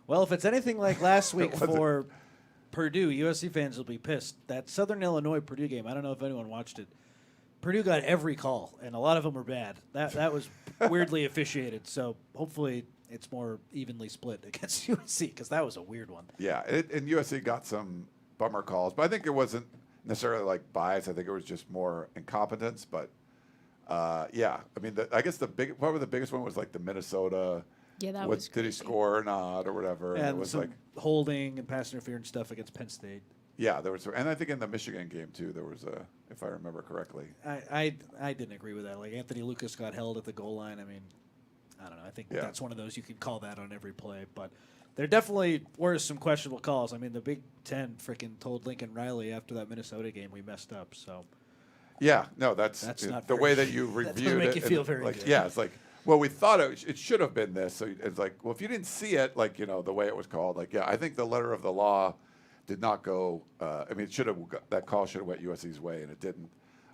Well, if it's anything like last week for Purdue, USC fans will be pissed. That Southern Illinois Purdue game, I don't know if anyone watched it. Purdue got every call, and a lot of them were bad. That was weirdly officiated, so hopefully it's more evenly split against USC, because that was a weird one. Yeah, and USC got some bummer calls, but I think it wasn't necessarily like bias. I think it was just more incompetence, but I mean, I guess probably the biggest one was like the Minnesota. Yeah, that was did he score or not or whatever? And it was some like holding and pass interference stuff against Penn State. Yeah, there was, and I think in the Michigan game too, there was if I remember correctly. I didn't agree with that. Like, Anthony Lucas got held at the goal line. I mean, I don't know. I think that's one of those you can call that on every play. But there definitely were some questionable calls. I mean, the Big Ten freaking told Lincoln Riley after that Minnesota game we messed up. So. Yeah, no, that's not the way that you reviewed that doesn't make it. You feel very like, good. Yeah, it's like, well, we thought it should have been this. So it's like, well, if you didn't see it, like, the way it was called, like, I think the letter of the law did not go. I mean, that call should have went USC's way, and it didn't.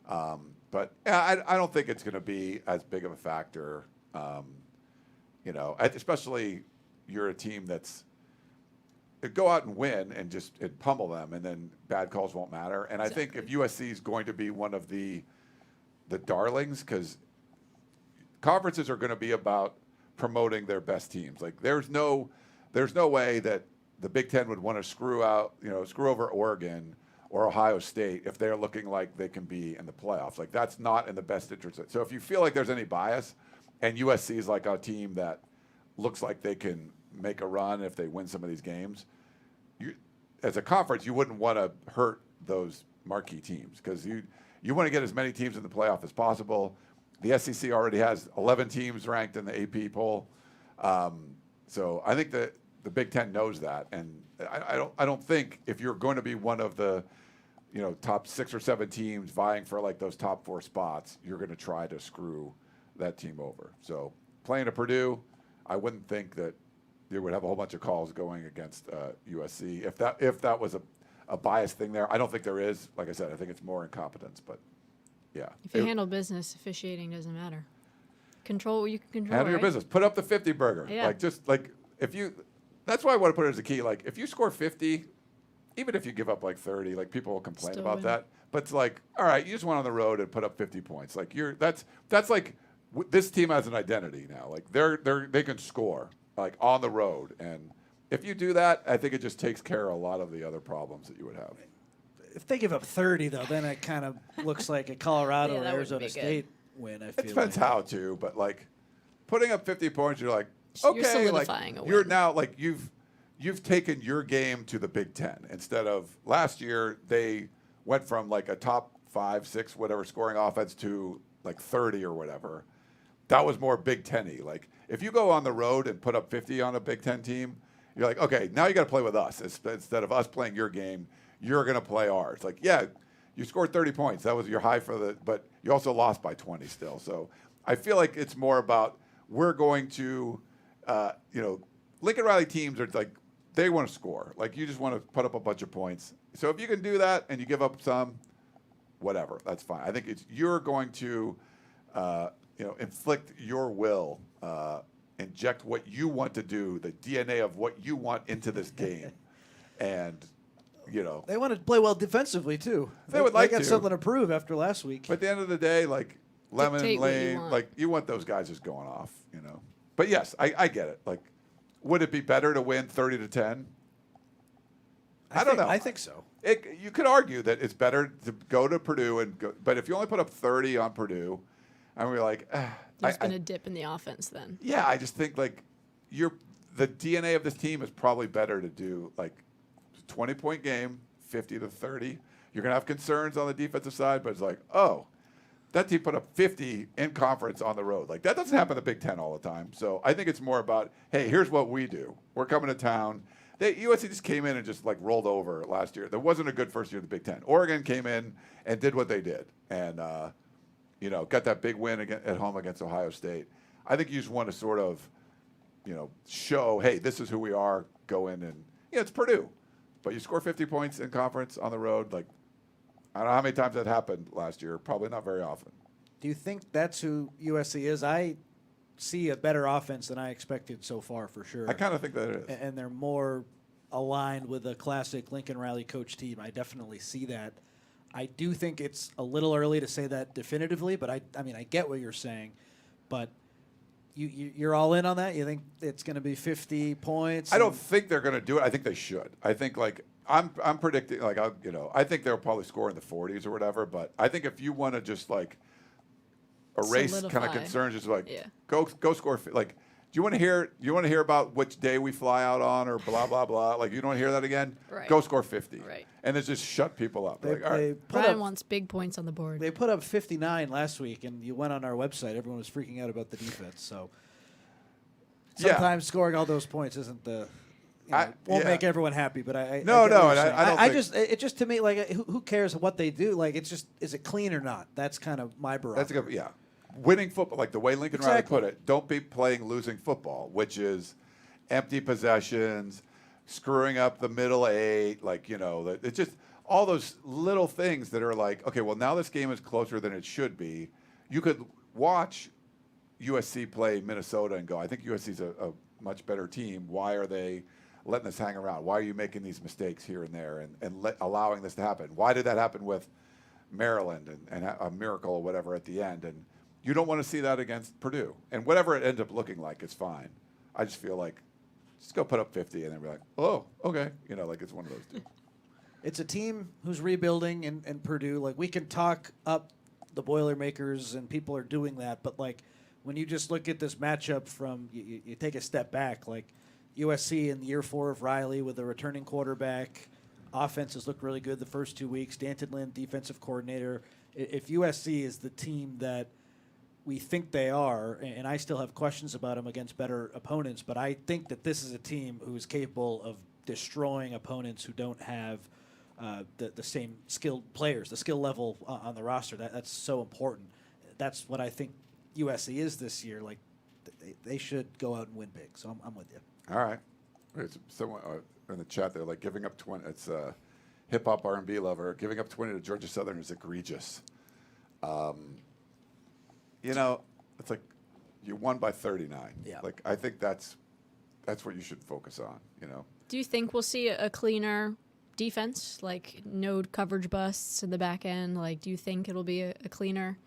But I don't think it's going to be as big of a factor. Especially you're a team that's go out and win and just pummel them, and then bad calls won't matter. And Exactly. I think if USC is going to be one of the darlings, because conferences are going to be about promoting their best teams. Like, there's no way that the Big Ten would want to screw over Oregon or Ohio State if they're looking like they can be in the playoffs. Like, that's not in the best interest. So if you feel like there's any bias, and USC is like a team that looks like they can make a run if they win some of these games. As a conference, you wouldn't want to hurt those marquee teams because you want to get as many teams in the playoff as possible. The SEC already has 11 teams ranked in the AP poll, so I think that the Big Ten knows that, and I don't think if you're going to be one of the top 6 or 7 teams vying for like those top 4 spots, you're going to try to screw that team over. So playing at Purdue, I wouldn't think that they would have a whole bunch of calls going against USC if that was a biased thing there. I don't think there is. Like I said, I think it's more incompetence. But yeah, if you handle business, officiating doesn't matter. Control what you can control. Handle your right? business. Put up the 50 burger. Yeah. If you. That's why I want to put it as a key. Like if you score 50, even if you give up like 30, like people will complain Still about win. that. But it's like, all right, you just went on the road and put up 50 points. Like that's like this team has an identity now. Like they can score like on the road, and if you do that, I think it just takes care of a lot of the other problems that you would have. If they give up 30, though, then it kind of looks like a Colorado Yeah, or that wouldn't Arizona be good. State win. I It feel depends like. how too, but like putting up 50 points, you're like, You're okay, like solidifying a you're win. now like you've taken your game to the Big Ten instead of last year they went from like a top 5, 6, whatever scoring offense to like 30 or whatever. That was more Big Ten-y. Like if you go on the road and put up 50 on a Big Ten team, you're like, okay, now you got to play with us instead of us playing your game. You're going to play ours. Like, yeah, you scored 30 points. That was your high but you also lost by 20 still. So I feel like it's more about we're going to, Lincoln Riley teams are like, they want to score. Like, you just want to put up a bunch of points. So if you can do that and you give up some, whatever, that's fine. I think you're going to, inflict your will, inject what you want to do, the DNA of what you want into this game. And, They want to play well defensively, too. They would like They got to. something to prove after last week. but at the end of the day, like, Lemon, Dictate what you Lane, want. like, you want those guys just going off, But yes, I get it. Like, would it be better to win 30-10? I don't know. I think so. You could argue that it's better to go to Purdue but if you only put up 30 on Purdue, and we're like, There's been a dip in the offense then. yeah, I just think like the DNA of this team is probably better to do like 20-point game, 50-30. You're gonna have concerns on the defensive side, but it's like, oh, that team put up 50 in conference on the road. Like that doesn't happen in the Big Ten all the time. So I think it's more about, hey, here's what we do. We're coming to town. USC just came in and just like rolled over last year. There wasn't a good first year of the Big Ten. Oregon came in and did what they did, and got that big win at home against Ohio State. I think you just want to sort of, show, hey, this is who we are. Go in and it's Purdue, but you score 50 points in conference on the road. Like I don't know how many times that happened last year. Probably not very often. Do you think that's who USC is? I see a better offense than I expected so far, for sure. I kind of think that it is. And they're more aligned with a classic Lincoln Riley coach team. I definitely see that. I do think it's a little early to say that definitively, but I mean, I get what you're saying. But you're all in on that? You think it's going to be 50 points? I don't think they're going to do it. I think they should. I think like I'm predicting like I think they'll probably score in the 40s or whatever. But I think if you want to just like erase kind of Solidify. concerns, just like Yeah. go score. Like, do you want to hear about which day we fly out on or blah blah blah? Like, you don't want to hear that again? Right. Go score 50. Right. And then just shut people up. Like, all right. Brian wants big points on the board. They put up 59 last week, and you went on our website. Everyone was freaking out about the defense. So Yeah. sometimes scoring all those points isn't won't yeah. make everyone happy. But I No, I get what no, you're and saying. I don't think- it just to me like who cares what they do? Like it's just, is it clean or not? That's kind of my barometer. That's a good, yeah. Winning football, like the way Lincoln Riley Exactly. put it, don't be playing losing football, which is empty possessions, screwing up the middle eight, like, it's just all those little things that are like, okay, well, now this game is closer than it should be. You could watch USC play Minnesota and go, I think USC's a much better team. Why are they letting this hang around? Why are you making these mistakes here and there and allowing this to happen? Why did that happen with Maryland and a miracle or whatever at the end? And you don't want to see that against Purdue. And whatever it ends up looking like, it's fine. I just feel like just go put up 50 and then be like, oh, okay. Like it's one of those two. It's a team who's rebuilding in Purdue. Like, we can talk up the Boilermakers, and people are doing that, but like when you just look at this matchup from you take a step back, like USC in year 4 of Riley with a returning quarterback, offenses look really good the first 2 weeks. Danton Lynn, defensive coordinator. If USC is the team that we think they are, and I still have questions about them against better opponents, but I think that this is a team who is capable of destroying opponents who don't have the same skilled players, the skill level on the roster. That's so important. That's what I think USC is this year. Like, they should go out and win big. So I'm with you. All right. There's someone in the chat there, like giving up 20. It's a hip hop R&B lover. Giving up 20 to Georgia Southern is egregious. You know, it's like you won by 39. Yeah. Like, I think that's what you should focus on. You know. Do you think we'll see a cleaner defense, like no coverage busts in the back end? Like, do you think it'll be a cleaner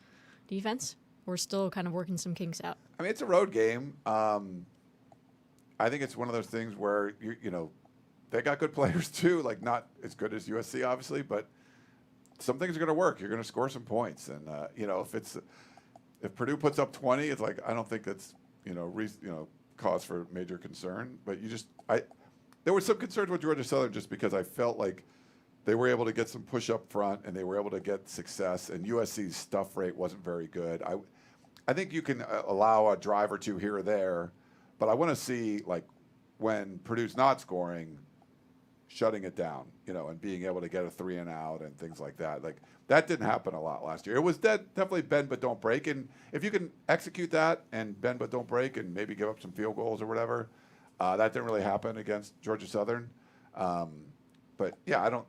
defense? We're still kind of working some kinks out. I mean, it's a road game. I think it's one of those things where you know they got good players too. Like, not as good as USC, obviously, but some things are going to work. You're going to score some points, and you know, if Purdue puts up 20, it's like I don't think that's cause for major concern. But there were some concerns with Georgia Southern just because I felt like they were able to get some push up front and they were able to get success, and USC's stuff rate wasn't very good. I think you can allow a drive or two here or there, but I want to see, like, when Purdue's not scoring, shutting it down, and being able to get a 3 and out and things like that. Like, that didn't happen a lot last year. It was definitely bend but don't break, and if you can execute that and bend but don't break and maybe give up some field goals or whatever, that didn't really happen against Georgia Southern. But yeah, I don't.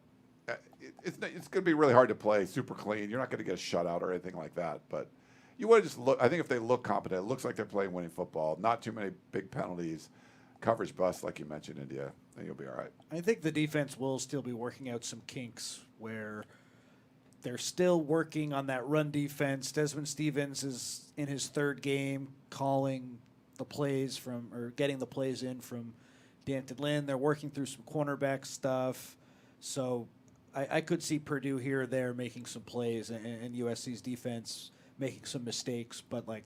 It's going to be really hard to play super clean. You're not going to get a shutout or anything like that. But you want to just look. I think if they look competent, it looks like they're playing winning football. Not too many big penalties, coverage busts like you mentioned, India. Then you'll be all right. I think the defense will still be working out some kinks where they're still working on that run defense. Desmond Stevens is in his 3rd game calling the plays getting the plays in from Danton Lynn. They're working through some cornerback stuff. So I could see Purdue here or there making some plays and USC's defense making some mistakes. But, like,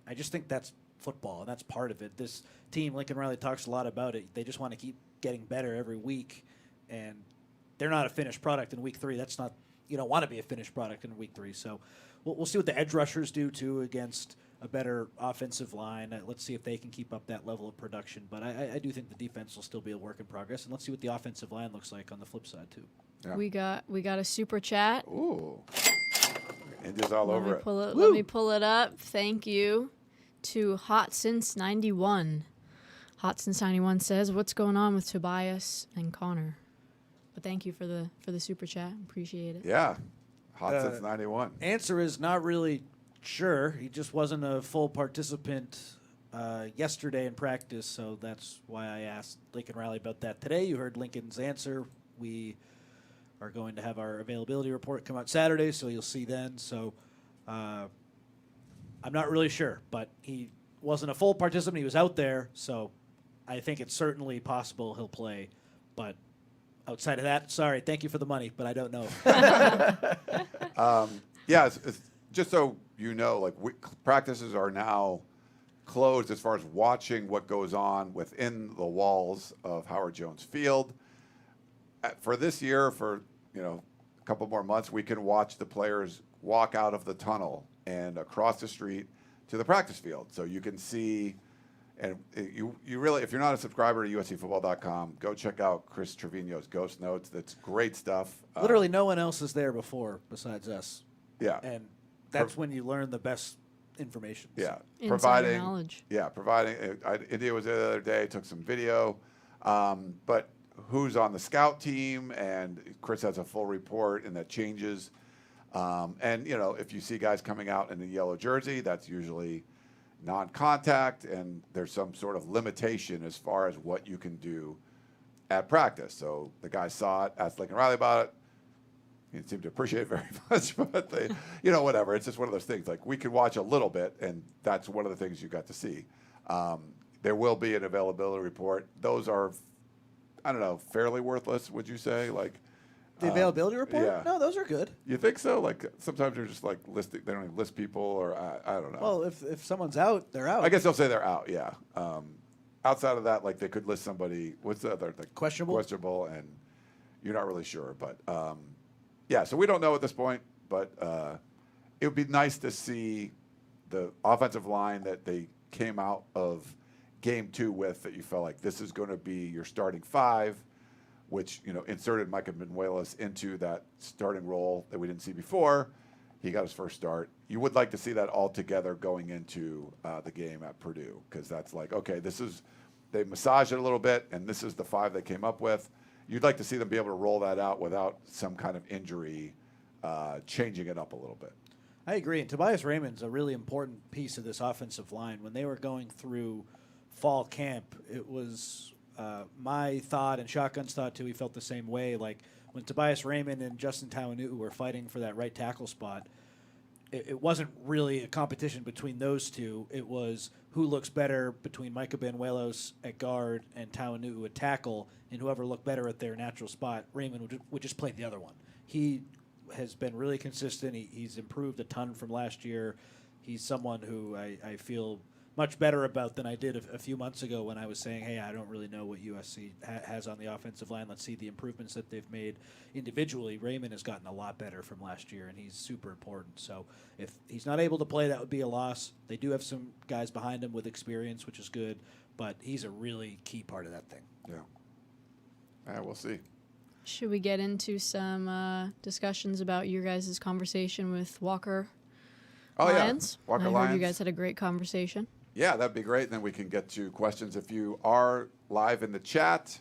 I just think that's football, and that's part of it. This team, Lincoln Riley talks a lot about it. They just want to keep getting better every week, and they're not a finished product in week 3. That's not – you don't want to be a finished product in week 3. So we'll see what the edge rushers do, too, against a better offensive line. Let's see if they can keep up that level of production. But I do think the defense will still be a work in progress, and let's see what the offensive line looks like on the flip side, too. Yeah. We got a super chat. Ooh. India's all over it. Let me pull it up. Thank you to Hot Since 91. Hot Since 91 says, "What's going on with Tobias and Connor?" But thank you for the super chat. Appreciate it. Yeah. Hot since 91. Answer is not really sure. He just wasn't a full participant yesterday in practice, so that's why I asked Lincoln Riley about that today. You heard Lincoln's answer. We are going to have our availability report come out Saturday, so you'll see then. So I'm not really sure, but he wasn't a full participant. He was out there, so I think it's certainly possible he'll play. But outside of that, sorry, thank you for the money, but I don't know. Yeah, it's just so you know, like, practices are now closed as far as watching what goes on within the walls of Howard Jones Field. For this year, for a couple more months, we can watch the players walk out of the tunnel and across the street to the practice field. So you can see, and you really, if you're not a subscriber to USCfootball.com, go check out Chris Trevino's Ghost Notes. That's great stuff. Literally no one else is there before besides us. Yeah. And that's when you learn the best information. Yeah. Insider knowledge. Yeah, India was there the other day, took some video. But who's on the scout team, and Chris has a full report, and that changes. And, if you see guys coming out in a yellow jersey, that's usually non-contact, and there's some sort of limitation as far as what you can do at practice. So the guys saw it, asked Lincoln Riley about it. He didn't seem to appreciate it very much, but they, whatever. It's just one of those things. Like, we could watch a little bit, and that's one of the things you got to see. There will be an availability report. Those are, I don't know, fairly worthless, would you say? Like, The availability report? Yeah. No, those are good. You think so? Like sometimes they're just like listing. They don't even list people, or I don't know. Well, if someone's out, they're out. I guess they'll say they're out. Yeah. Outside of that, like they could list somebody. What's the other? Like Questionable, and you're not really sure. But yeah, so we don't know at this point. But it would be nice to see the offensive line that they came out of game 2 with, that you felt like this is going to be your starting 5, which, inserted Micah Benuelos into that starting role that we didn't see before. He got his first start. You would like to see that all together going into the game at Purdue, because that's like, okay, they massaged it a little bit, and this is the 5 they came up with. You'd like to see them be able to roll that out without some kind of injury changing it up a little bit. I agree. And Tobias Raymond's a really important piece of this offensive line. When they were going through fall camp, it was my thought, and Shotgun's thought too, he felt the same way. Like when Tobias Raymond and Justin Tauanu were fighting for that right tackle spot, it wasn't really a competition between those two. It was who looks better between Micah Benuelos at guard and Tauanu at tackle, and whoever looked better at their natural spot, Raymond would just play the other one. He has been really consistent. He's improved a ton from last year. He's someone who I feel much better about than I did a few months ago when I was saying, hey, I don't really know what USC has on the offensive line. Let's see the improvements that they've made individually. Raymond has gotten a lot better from last year, and he's super important. So if he's not able to play, that would be a loss. They do have some guys behind him with experience, which is good, but he's a really key part of that thing. Yeah, we'll see. Should we get into some discussions about your guys' conversation with Walker Lyons? Yeah, Walker I heard Lyons. you guys had a great conversation. Yeah, that'd be great. And then we can get to questions. If you are live in the chat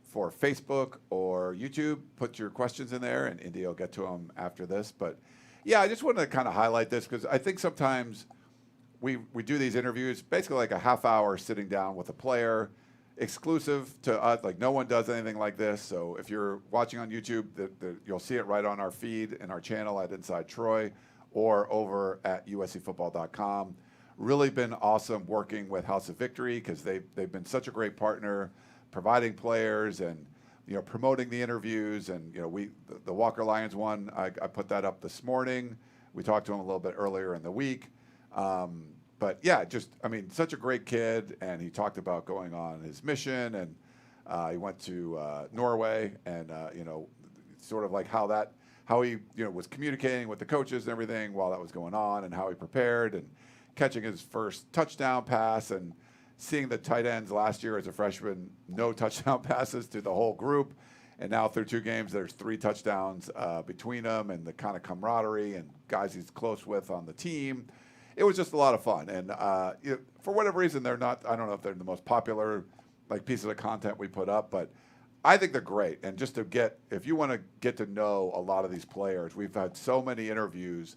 for Facebook or YouTube, put your questions in there, and India will get to them after this. But, yeah, I just wanted to kind of highlight this because I think sometimes we do these interviews, basically like a half hour sitting down with a player, exclusive to us. Like no one does anything like this. So if you're watching on YouTube, you'll see it right on our feed and our channel at Inside Troy or over at uscfootball.com. Really been awesome working with House of Victory because they've been such a great partner, providing players and promoting the interviews. And the Walker Lyons one, I put that up this morning. We talked to him a little bit earlier in the week. But yeah, such a great kid, and he talked about going on his mission, and he went to Norway, and sort of like how he was communicating with the coaches and everything while that was going on, and how he prepared, and catching his first touchdown pass, and seeing the tight ends last year as a freshman, no touchdown passes to the whole group, and now through 2 games, there's 3 touchdowns between them, and the kind of camaraderie and guys he's close with on the team. It was just a lot of fun, and for whatever reason, they're not. I don't know if they're the most popular pieces of content we put up, but I think they're great. And just if you want to get to know a lot of these players, we've had so many interviews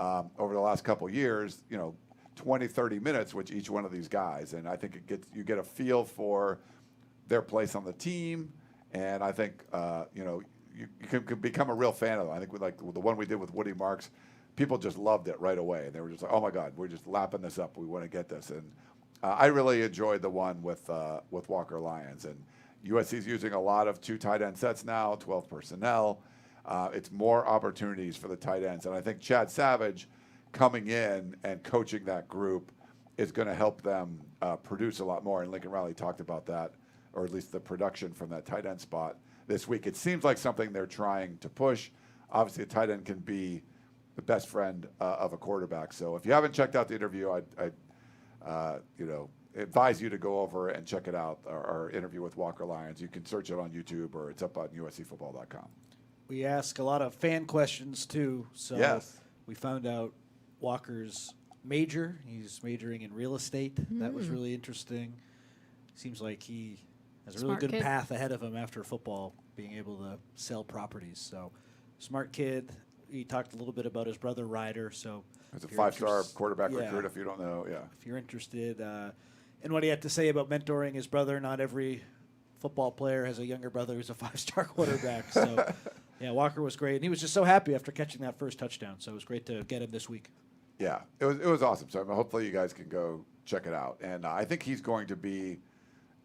over the last couple years. 20, 30 minutes with each one of these guys, and I think you get a feel for their place on the team, and I think you can become a real fan of them. I think the one we did with Woody Marks. People just loved it right away. And they were just like, oh, my God, we're just lapping this up. We want to get this. And I really enjoyed the one with Walker Lyons. And USC's using a lot of 2 tight end sets now, 12 personnel. It's more opportunities for the tight ends. And I think Chad Savage coming in and coaching that group is going to help them produce a lot more. And Lincoln Riley talked about that, or at least the production from that tight end spot this week. It seems like something they're trying to push. Obviously, a tight end can be the best friend of a quarterback. So if you haven't checked out the interview, I'd advise you to go over and check it out, our interview with Walker Lyons. You can search it on YouTube, or it's up on uscfootball.com. We ask a lot of fan questions, too. So yes. We found out Walker's major. He's majoring in real estate. That was really interesting. Seems like he has a really good path ahead of him after football, being able to sell properties. So smart kid. He talked a little bit about his brother Ryder. So he's a 5-star quarterback recruit. If you don't know, if you're interested, and what he had to say about mentoring his brother. Not every football player has a younger brother who's a 5-star quarterback. So yeah, Walker was great, and he was just so happy after catching that first touchdown. So it was great to get him this week. Yeah, it was awesome. So hopefully you guys can go check it out. And I think he's going to be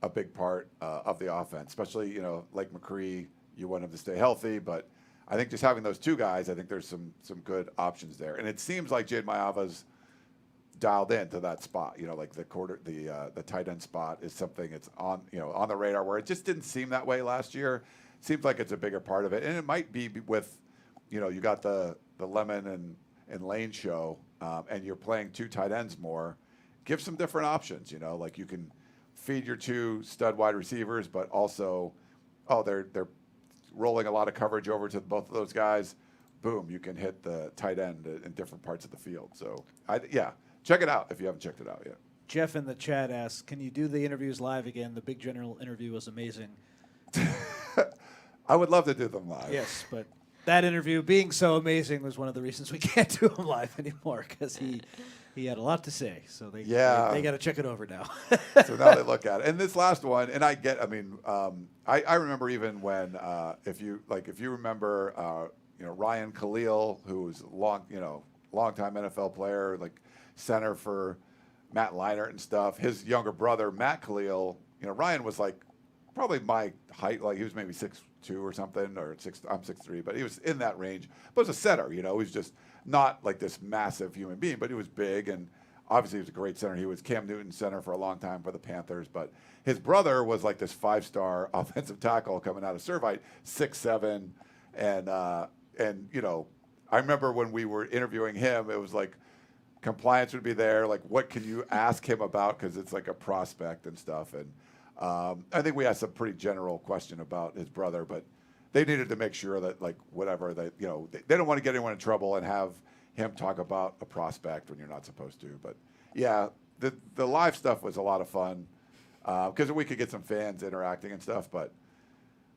a big part of the offense, especially Lake McCree. You want him to stay healthy, but I think just having those two guys, I think there's some good options there. And it seems like Jade Mayava's dialed into that spot. Like the tight end spot is something it's on on the radar, where it just didn't seem that way last year. Seems like it's a bigger part of it, and it might be with you got the Lemon and Lane show, and you're playing two tight ends more. Give some different options. Like you can feed your two stud wide receivers, but also they're rolling a lot of coverage over to both of those guys. Boom, you can hit the tight end in different parts of the field. So check it out if you haven't checked it out yet. Jeff in the chat asks, can you do the interviews live again? The Big General interview was amazing. I would love to do them live. Yes, but that interview being so amazing was one of the reasons we can't do them live anymore, because he had a lot to say. So they got to check it over now. So now they look at it. And this last one, and I remember even when if you remember Ryan Khalil, who was longtime NFL player, like center for Matt Leinart and stuff. His younger brother, Matt Khalil, Ryan was like probably my height, like he was maybe 6'2" or something, or I'm 6'3", but he was in that range. But as a center, he was just not like this massive human being, but he was big, and obviously he was a great center. He was Cam Newton's center for a long time for the Panthers, but his brother was like this 5-star offensive tackle coming out of Servite, 6'7", and I remember when we were interviewing him, it was like compliance would be there, like what can you ask him about, because it's like a prospect and stuff, and I think we asked a pretty general question about his brother, but they needed to make sure that like whatever they they don't want to get anyone in trouble and have him talk about a prospect when you're not supposed to. But yeah, the live stuff was a lot of fun because we could get some fans interacting and stuff. But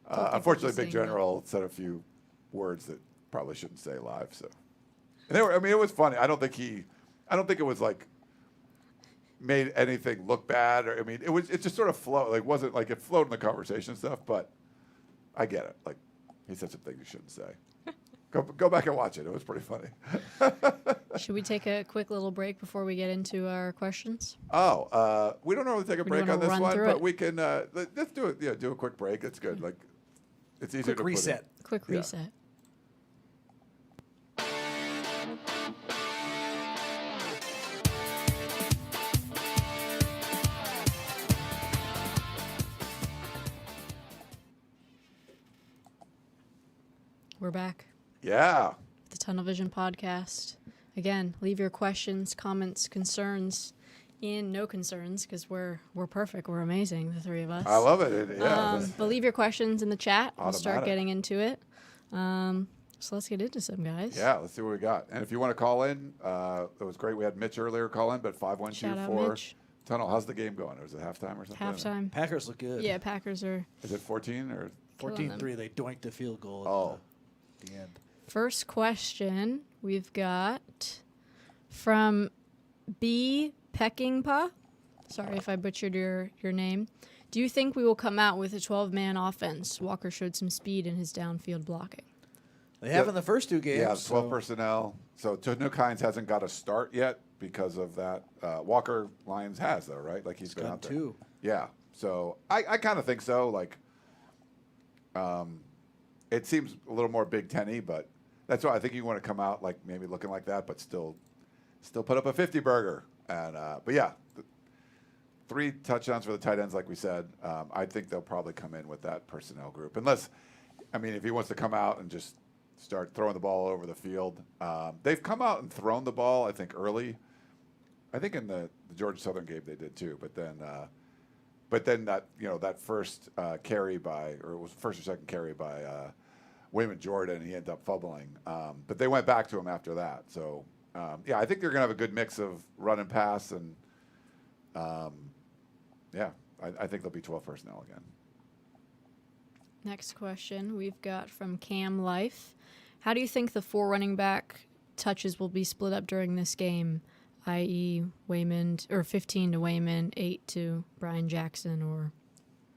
unfortunately, Big General said a few words that probably shouldn't say live. So and it was funny. I don't think it was like made anything look bad, or it just sort of flowed. Like wasn't like it flowed in the conversation and stuff, but I get it. Like he said some things you shouldn't say. Go back and watch it. It was pretty funny. Should we take a quick little break before we get into our questions? We don't normally take a break on this one, but we can let's do it. Yeah, do a quick break. It's good. Like it's easier to reset. Quick reset. We're back. Yeah. The Tunnel Vision Podcast. Again, leave your questions, comments, concerns in no concerns, because we're perfect. We're amazing, the three of us. I love it. But leave your questions in the chat. We'll start Automatic. getting into it. So let's get into some, guys. Yeah, let's see what we got. And if you want to call in, it was great. We had Mitch earlier call in, but Shout out, 5124 Mitch. Tunnel. How's the game going? Was it halftime or something? Halftime. Packers look good. Yeah, Packers are. Is it 14 or? 14-3. They doinked a field goal at the end. First question we've got from B. Peckingpa. Sorry if I butchered your name. Do you think we will come out with a 12-man offense? Walker showed some speed in his downfield blocking. They have in the first two games. Yeah, 12 personnel. So Tanook Hines hasn't got a start yet because of that. Walker Lyons has, though, right? Like he's been out there. 2. Yeah. So I kind of think so. Like, it seems a little more Big Ten-y, but that's why I think you want to come out like maybe looking like that, but still put up a 50 burger. And but yeah, 3 touchdowns for the tight ends, like we said. I think they'll probably come in with that personnel group, unless, if he wants to come out and just start throwing the ball all over the field. They've come out and thrown the ball, I think, early. I think in the Georgia Southern game they did too, but then that that first carry by, or it was first or second carry by Wayman Jordan, he ended up fumbling. But they went back to him after that. So yeah, I think they're gonna have a good mix of run and pass, and yeah, I think they'll be 12 personnel again. Next question we've got from Cam Life. How do you think the 4 running back touches will be split up during this game, i.e. Wayman, or 15 to Wayman, 8 to Brian Jackson, or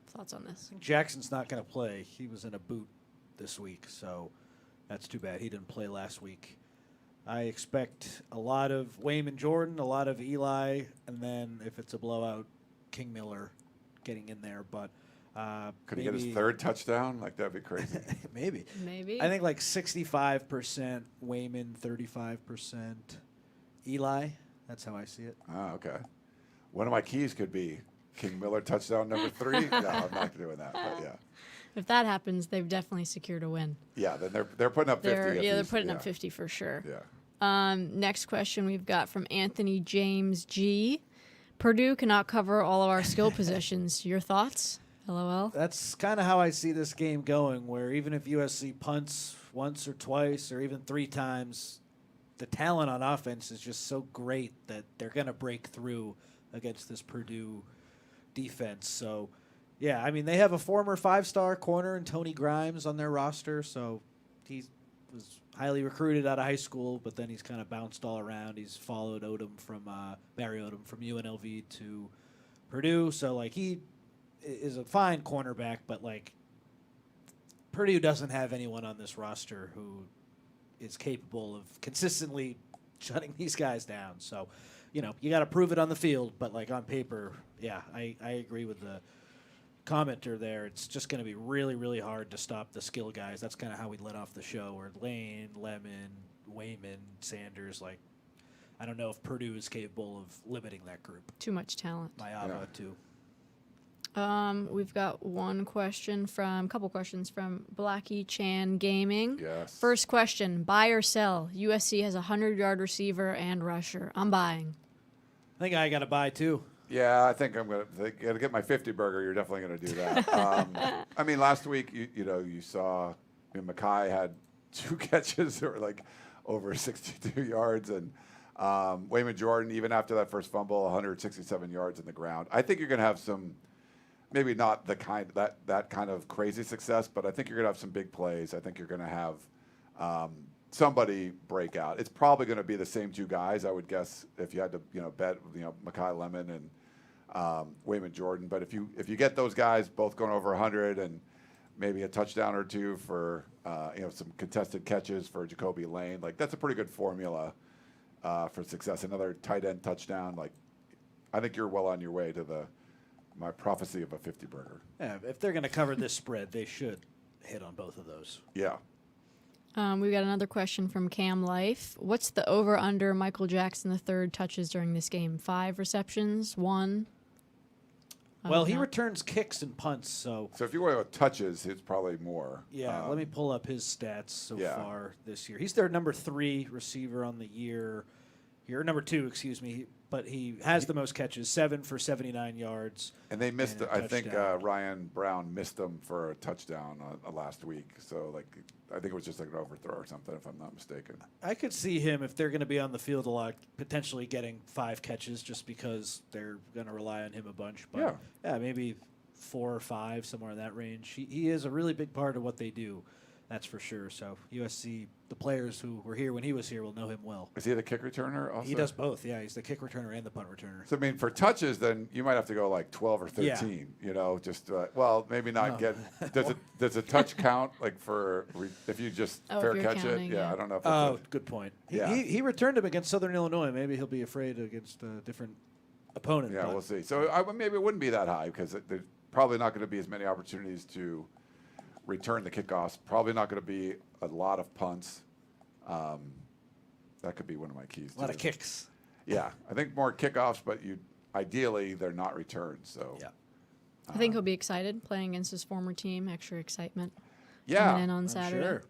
thoughts on this? Jackson's not going to play. He was in a boot this week, so that's too bad. He didn't play last week. I expect a lot of Wayman Jordan, a lot of Eli, and then if it's a blowout, King Miller getting in there. But Could he get his third touchdown? Like, that'd be crazy. Maybe. Maybe. I think like 65% Wayman, 35% Eli. That's how I see it. Oh, okay. One of my keys could be King Miller touchdown number 3. No, I'm not doing that. But yeah. If that happens, they've definitely secured a win. Yeah, then they're putting up 50. They're putting up 50 for sure. Yeah. Next question we've got from Anthony James G. Purdue cannot cover all of our skill positions. Your thoughts? LOL. That's kind of how I see this game going, where even if USC punts once or twice or even 3 times, the talent on offense is just so great that they're going to break through against this Purdue defense. So, yeah, I mean, they have a former 5-star corner in Tony Grimes on their roster, so he was highly recruited out of high school, but then he's kind of bounced all around. He's followed Barry Odom from UNLV to Purdue, so, like, he is a fine cornerback, but, like, Purdue doesn't have anyone on this roster who is capable of consistently shutting these guys down. So, you know, you got to prove it on the field, but, like, on paper, yeah, I agree with the commenter there. It's just going to be really, really hard to stop the skill guys. That's kind of how we let off the show, where Lane, Lemon, Wayman, Sanders, like, I don't know if Purdue is capable of limiting that group. Too much talent. Mayava, too. We've got couple questions from Blackie Chan Gaming. Yes. First question, buy or sell? USC has a 100-yard receiver and rusher. I'm buying. I think I got to buy, too. Yeah, I think I'm going to get my 50 burger. You're definitely going to do that. I mean, last week, you saw Mackay had 2 catches that were like over 62 yards. And Wayman Jordan, even after that first fumble, 167 yards in the ground. I think you're going to have some, maybe not the that kind of crazy success, but I think you're going to have some big plays. I think you're going to have somebody break out. It's probably going to be the same 2 guys, I would guess, if you had to, bet, Mackay Lemon and Wayman Jordan. But if you get those guys both going over 100 and maybe a touchdown or 2 for some contested catches for Jacoby Lane, like, that's a pretty good formula for success. Another tight end touchdown, like, I think you're well on your way to my prophecy of a 50 burger. Yeah, if they're going to cover this spread, they should hit on both of those. Yeah. We've got another question from Cam Life. What's the over-under Michael Jackson III touches during this game? 5 receptions? 1? Well, he returns kicks and punts, so if you want touches, it's probably more. Yeah, let me pull up his stats so yeah. far this year. He's their number 3 receiver on the year. Here, number 2, excuse me. But he has the most catches, 7 for 79 yards. And they missed, I think Ryan Brown missed them for a touchdown last week. So, like, I think it was just like an overthrow or something, if I'm not mistaken. I could see him, if they're going to be on the field a lot, potentially getting 5 catches just because they're going to rely on him a bunch. But yeah, maybe 4 or 5, somewhere in that range. He is a really big part of what they do. That's for sure. So USC, the players who were here when he was here will know him well. Is he the kick returner also? He does both, yeah. He's the kick returner and the punt returner. So, I mean, for touches, then you might have to go like 12 or 13, just, maybe not get – does a touch count, like, for if you just fair catch counting, it? Yeah, I don't know if that's good point. Yeah. He returned him against Southern Illinois. Maybe he'll be afraid against a different opponent. Yeah, we'll see. So maybe it wouldn't be that high because there's probably not going to be as many opportunities to return the kickoffs. Probably not going to be a lot of punts. That could be one of my keys. A lot of kicks. Yeah, I think more kickoffs, but ideally they're not returned. So yeah, I think he'll be excited playing against his former team. Extra excitement. Yeah, coming in on Saturday. Sure.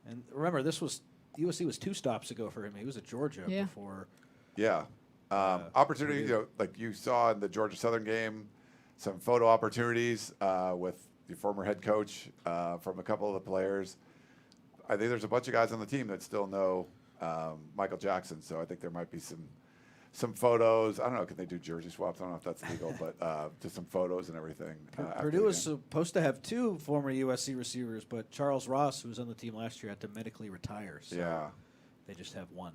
And remember, USC was 2 stops ago for him. He was at Georgia before. Yeah, opportunity. Like you saw in the Georgia Southern game, some photo opportunities with the former head coach from a couple of the players. I think there's a bunch of guys on the team that still know Michael Jackson, so I think there might be some photos. I don't know, can they do jersey swaps? I don't know if that's legal, but just some photos and everything. Purdue was supposed to have 2 former USC receivers, but Charles Ross, who was on the team last year, had to medically retire. So they just have 1.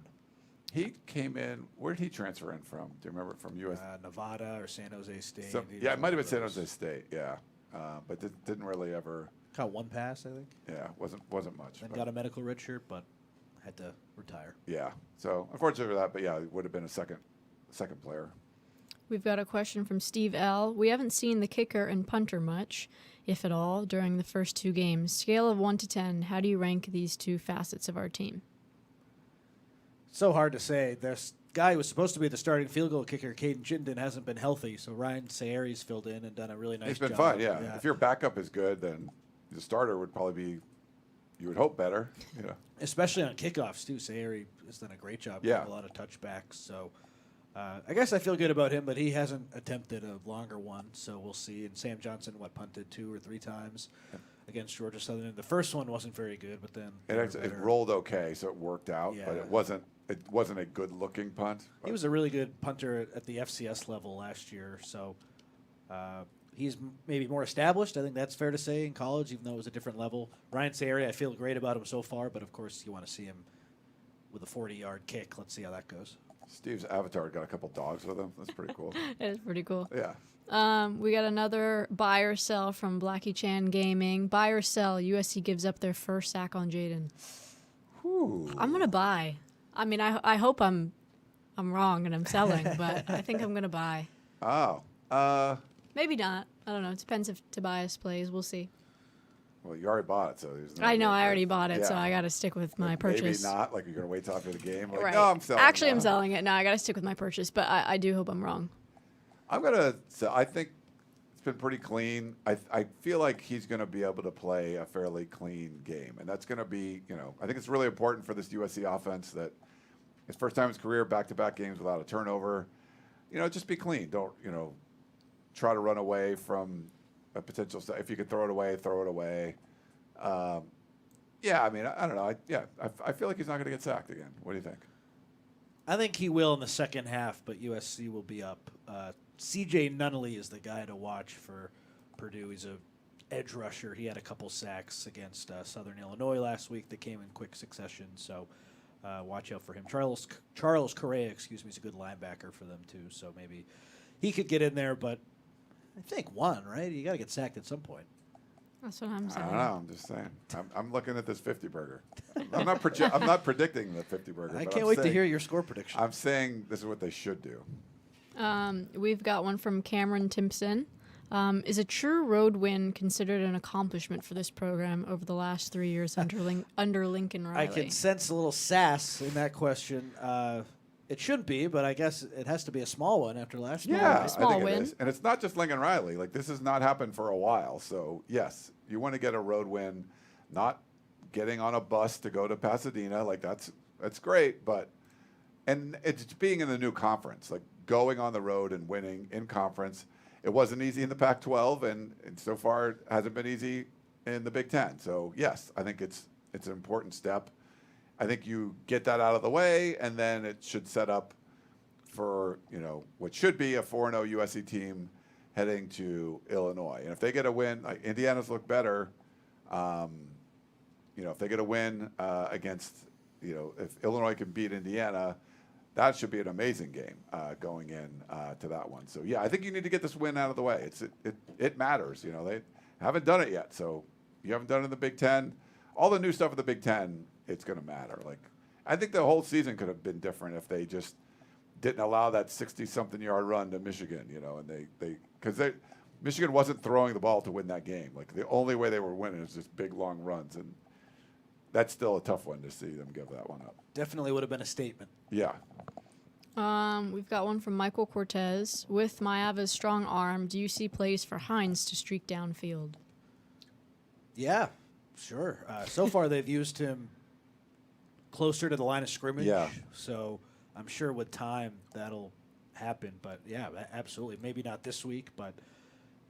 He came in. Where did he transfer in from? Do you remember? From US? Nevada or San Jose State. It might have been San Jose State. Yeah. But didn't really ever. Caught 1 pass, I think. Yeah, wasn't much. Then got a medical red shirt, but had to retire. Yeah, so unfortunately for that, but yeah, it would have been a second player. We've got a question from Steve L. We haven't seen the kicker and punter much. if at all, during the first 2 games. Scale of 1 to 10, how do you rank these 2 facets of our team? So hard to say. This guy who was supposed to be the starting field goal kicker, Caden Chittenden, hasn't been healthy, so Ryan Sayeri's filled in and done a really nice job. He's been fine, yeah. If your backup is good, then the starter would probably be, you would hope, better. You know. Especially on kickoffs, too. Sayeri has done a great job. Yeah. Getting a lot of touchbacks. So I guess I feel good about him, but he hasn't attempted a longer one, so we'll see. And Sam Johnson, punted 2 or 3 times against Georgia Southern. The first one wasn't very good, but then it rolled okay, so it worked out, Yeah. but it wasn't a good-looking punt. He was a really good punter at the FCS level last year, so he's maybe more established. I think that's fair to say in college, even though it was a different level. Ryan Sayeri, I feel great about him so far, but of course you want to see him with a 40-yard kick. Let's see how that goes. Steve's avatar got a couple dogs with him. That's pretty cool. It is pretty cool. Yeah. We got another buy or sell from Blackie Chan Gaming. Buy or sell, USC gives up their first sack on Jaden. I'm going to buy. I mean, I hope I'm wrong and I'm selling, but I think I'm going to buy. Oh. Maybe not. I don't know. It depends if Tobias plays. We'll see. Well, you already bought it, so there's no I know. way, I already bought it, yeah. so I got to stick with my purchase. Maybe not. Like, you're going to wait till after the game. Like, Right. no, I'm selling. Actually, now. I'm selling it. No, I got to stick with my purchase, but I do hope I'm wrong. I'm going to say, I think it's been pretty clean. I feel like he's going to be able to play a fairly clean game, and that's going to be, I think it's really important for this USC offense that his first time in his career, back-to-back games without a turnover. Just be clean. Don't, try to run away from a potential. If you can throw it away, throw it away. Yeah, I mean, I don't know. I feel like he's not going to get sacked again. What do you think? I think he will in the second half, but USC will be up. C.J. Nunnally is the guy to watch for Purdue. He's a edge rusher. He had a couple sacks against Southern Illinois last week that came in quick succession, so watch out for him. Charles Correa, is a good linebacker for them, too, so maybe he could get in there, but I think one, right? You got to get sacked at some point. That's what I'm saying. I don't know. I'm just saying. I'm looking at this 50 burger. I'm not predicting the 50 burger. I can't wait to hear your score prediction. I'm saying this is what they should do. We've got one from Cameron Timpson. Is a true road win considered an accomplishment for this program over the last 3 years under Lincoln Riley? I can sense a little sass in that question. It shouldn't be, but I guess it has to be a small one after last year. Yeah, A small I think win. it is. And it's not just Lincoln Riley. Like, this has not happened for a while. So, yes, you want to get a road win, not getting on a bus to go to Pasadena. Like, that's great. And it's being in the new conference, like going on the road and winning in conference. It wasn't easy in the Pac-12, and so far it hasn't been easy in the Big Ten. So, yes, I think it's an important step. I think you get that out of the way, and then it should set up for, what should be a 4-0 USC team heading to Illinois. And if they get a win, like Indiana's look better, if they get a win against, if Illinois can beat Indiana, that should be an amazing game going in to that one. So, yeah, I think you need to get this win out of the way. It matters. They haven't done it yet. So you haven't done it in the Big Ten. All the new stuff in the Big Ten, it's going to matter. Like, I think the whole season could have been different if they just didn't allow that 60-something yard run to Michigan, and because Michigan wasn't throwing the ball to win that game. Like, the only way they were winning is just big, long runs, and that's still a tough one to see them give that one up. Definitely would have been a statement. Yeah. We've got one from Michael Cortez. With Mayava's strong arm, do you see plays for Hines to streak downfield? Yeah, sure. So far they've used him closer to the line of scrimmage. Yeah. So I'm sure with time that'll happen. But, yeah, absolutely. Maybe not this week, but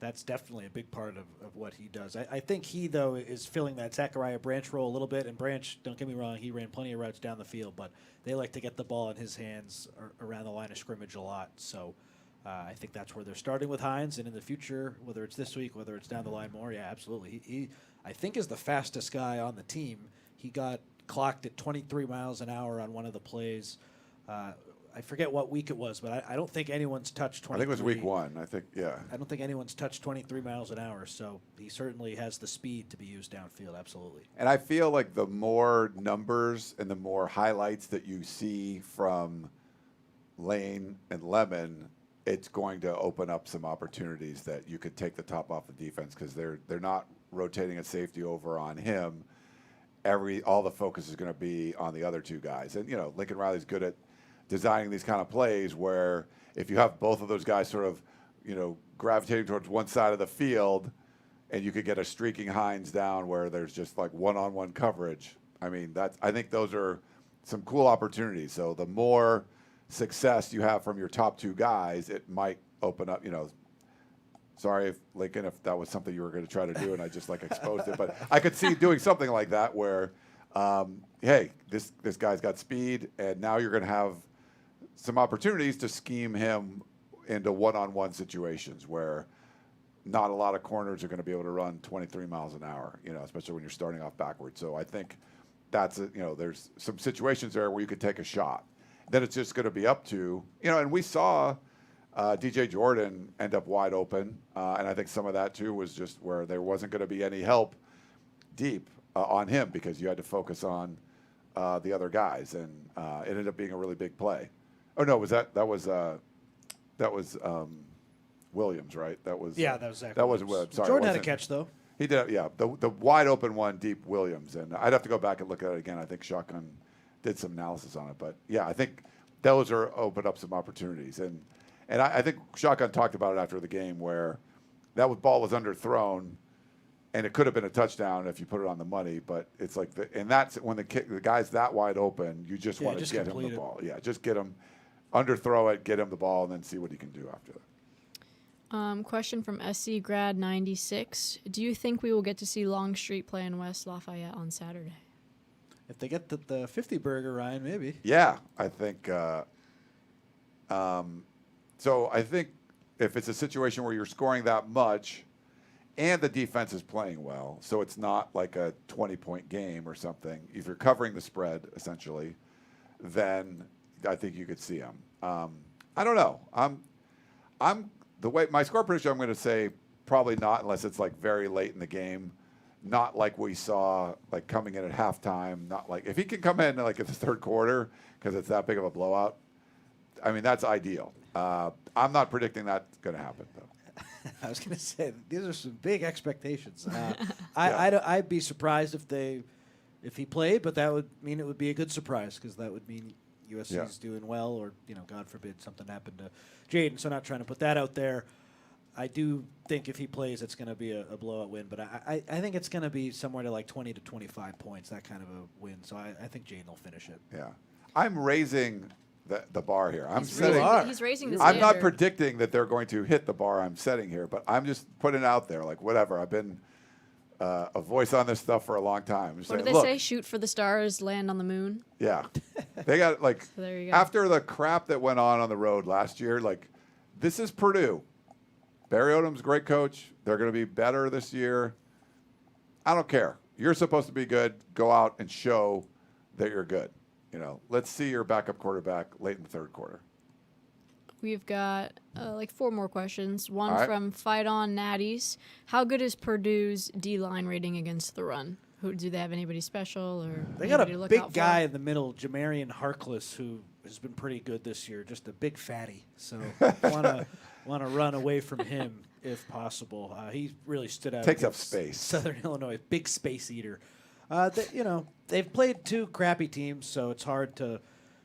that's definitely a big part of what he does. I think he, though, is filling that Zachariah Branch role a little bit. And Branch, don't get me wrong, he ran plenty of routes down the field, but they like to get the ball in his hands around the line of scrimmage a lot. So I think that's where they're starting with Hines. And in the future, whether it's this week, whether it's down the line more, yeah, absolutely. He I think, is the fastest guy on the team. He got clocked at 23 miles an hour on one of the plays. I forget what week it was, but I don't think anyone's touched 23. I think it was week 1. I think, yeah. I don't think anyone's touched 23 miles an hour, so he certainly has the speed to be used downfield, absolutely. And I feel like the more numbers and the more highlights that you see from Lane and Lemon, it's going to open up some opportunities that you could take the top off the defense because they're not rotating a safety over on him. All the focus is going to be on the other two guys. And, Lincoln Riley's good at designing these kind of plays where if you have both of those guys sort of, gravitating towards one side of the field and you could get a streaking Hines down where there's just like one-on-one coverage. I mean, I think those are some cool opportunities. So the more success you have from your top two guys, it might open up, sorry if Lincoln, if that was something you were going to try to do and I just exposed it, but I could see doing something like that where, hey, this guy's got speed and now you're going to have some opportunities to scheme him into one-on-one situations where not a lot of corners are going to be able to run 23 miles an hour, especially when you're starting off backwards. So I think that's, there's some situations there where you could take a shot. Then it's just going to be up to, and we saw DJ Jordan end up wide open. And I think some of that, too, was just where there wasn't going to be any help deep on him because you had to focus on the other guys. And it ended up being a really big play. Oh, no, that was Williams, right? That was that was Zach. That was Williams. sorry. Jordan had a catch though. He did, yeah. The wide open one, deep Williams, and I'd have to go back and look at it again. I think Shotgun did some analysis on it, but yeah, I think those open up some opportunities, and I think Shotgun talked about it after the game where that ball was underthrown, and it could have been a touchdown if you put it on the money, but it's like and that's when the guy's that wide open, you just want to get him the ball. Yeah, just get him. Underthrow it, get him the ball, and then see what he can do after that. Question from SC Grad 96. Do you think we will get to see Longstreet play in West Lafayette on Saturday? If they get the 50 burger, Ryan, maybe. Yeah, I think. So I think if it's a situation where you're scoring that much and the defense is playing well, so it's not like a 20-point game or something, if you're covering the spread, essentially, then I think you could see him. I don't know. I'm the way my score prediction. I'm going to say probably not unless it's very late in the game. Not like we saw coming in at halftime. Not like if he can come in at the third quarter because it's that big of a blowout. I mean that's ideal. I'm not predicting that's going to happen though. I was going to say these are some big expectations. I'd be surprised if he played, but that would mean it would be a good surprise because that would mean USC's doing well, or God forbid something happened to Jaden. So not trying to put that out there. I do think if he plays, it's going to be a blowout win, but I think it's going to be somewhere to 20 to 25 points, that kind of a win. So I think Jaden will finish it. Yeah, I'm raising the bar here. He's raising the standard. I'm not predicting that they're going to hit the bar I'm setting here, but I'm just putting it out there. Whatever. I've been a voice on this stuff for a long time. What do they say? Shoot for the stars, land on the moon. Yeah, they got so there you go. After the crap that went on the road last year. This is Purdue. Barry Odom's a great coach. They're going to be better this year. I don't care. You're supposed to be good. Go out and show that you're good. Let's see your backup quarterback late in the third quarter. We've got 4 more questions. One from Fight On Natties. How good is Purdue's D-line rating against the run? Do they have anybody special? Or they got a big guy in the middle, Jamarian Harkless, who has been pretty good this year, just a big fatty. So want to run away from him if possible. He really stood out. Takes up space. Southern Illinois, big space eater. They've played 2 crappy teams, so it's hard to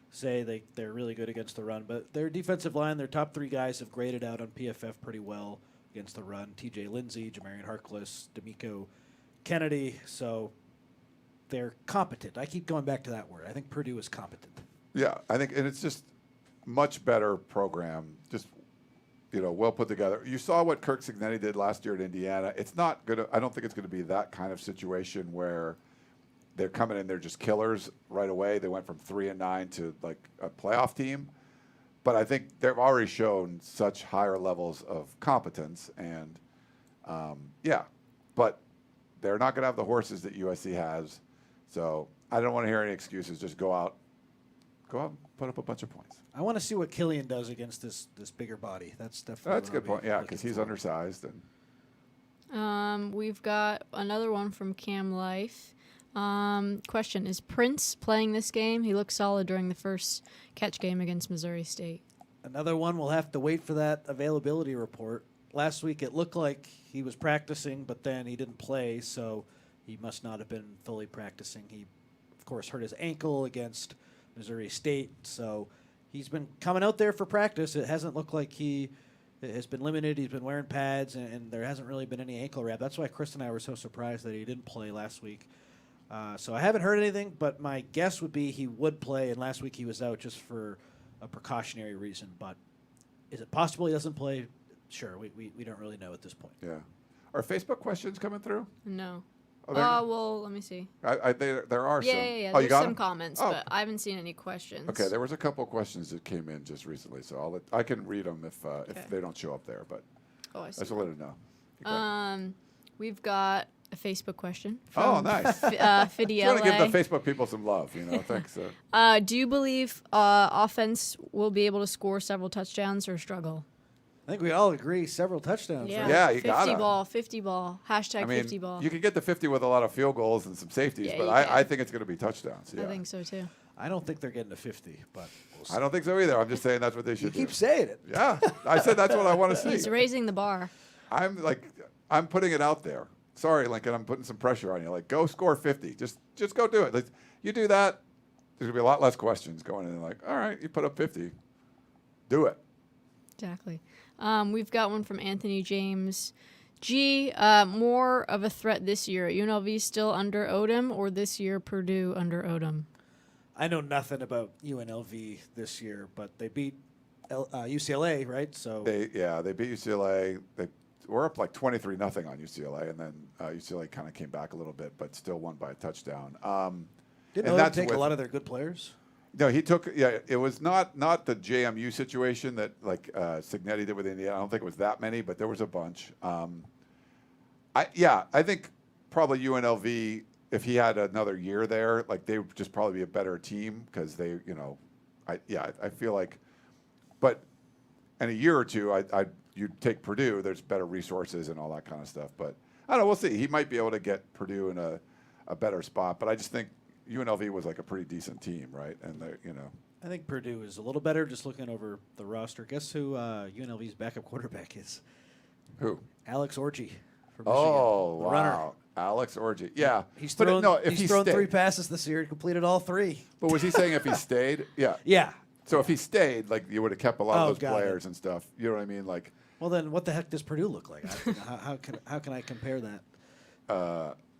say they're really good against the run. But their defensive line, their top 3 guys have graded out on PFF pretty well against the run. TJ Lindsey, Jamarian Harkless, D'Amico Kennedy. So they're competent. I keep going back to that word. I think Purdue is competent. Yeah, I think, and it's just much better program. Just well put together. You saw what Kirk Cignetti did last year at Indiana. It's not good. I don't think it's going to be that kind of situation where they're coming in, they're just killers right away. They went from 3-9 to a playoff team. But I think they've already shown such higher levels of competence. And, but they're not going to have the horses that USC has. So I don't want to hear any excuses. Just go out and put up a bunch of points. I want to see what Killian does against this bigger body. That's definitely a good point. Yeah, because he's undersized. And we've got another one from Cam Life. Question, is Prince playing this game? He looked solid during the first catch game against Missouri State. Another one, we'll have to wait for that availability report. Last week it looked like he was practicing, but then he didn't play, so he must not have been fully practicing. He, of course, hurt his ankle against Missouri State, so he's been coming out there for practice. It hasn't looked like he has been limited. He's been wearing pads, and there hasn't really been any ankle wrap. That's why Chris and I were so surprised that he didn't play last week. So I haven't heard anything, but my guess would be he would play, and last week he was out just for a precautionary reason. But is it possible he doesn't play? Sure, we don't really know at this point. Yeah. Are Facebook questions coming through? No. Oh, Well, let me see. there are some. Yeah. Oh, you There's got some 'em? comments, Oh. but I haven't seen any questions. Okay, there was a couple questions that came in just recently, so I can read them if they don't show up there, but Oh, I see. just to let it know. Okay. We've got a Facebook question. Oh, From nice. Fiddy Just want to LA. give the Facebook people some love, Thanks. Do you believe offense will be able to score several touchdowns or struggle? I think we all agree several touchdowns. Yeah, Right? Yeah, you 50 gotta. ball, 50 ball, hashtag 50 ball. You can get the 50 with a lot of field goals and some safeties, Yeah, but you I can. think it's going to be touchdowns. Yeah. I think so too. I don't think they're getting to 50, but we'll see. I don't think so either. I'm just saying that's what they You should do. keep saying it. Yeah, I said that's what I want to see. He's raising the bar. I'm putting it out there. Sorry, Lincoln, I'm putting some pressure on you. Like, go score 50. Just go do it. Like, you do that, there's gonna be a lot less questions going in. Like, all right, you put up 50, do it. Exactly. We've got one from Anthony James. More of a threat this year. UNLV still under Odom, or this year Purdue under Odom? I know nothing about UNLV this year, but they beat UCLA, right? So They beat UCLA. They were up like 23-0 on UCLA, and then UCLA kind of came back a little bit, but still won by a touchdown. didn't and Odom that's take a with- lot of their good players? No, he took. Yeah, it was not the JMU situation that Signetti did with Indiana. I don't think it was that many, but there was a bunch. I think probably UNLV, if he had another year there, they would just probably be a better team because they, I feel like, but in a year or two, you'd take Purdue. There's better resources and all that kind of stuff. But I don't know. We'll see. He might be able to get Purdue in a better spot. But I just think UNLV was like a pretty decent team, right? And I think Purdue is a little better just looking over the roster. Guess who UNLV's backup quarterback is? who? Alex Orji from Michigan. Oh, the wow. runner. Alex Orji. Yeah. He's But thrown, no, if he's he thrown stayed. 3 passes this year and completed all 3. But was he saying if he stayed? Yeah. Yeah. So if he stayed, you would have kept a lot of those got it. players and stuff. You know what I mean? Well, then what the heck does Purdue look like? How can I compare that?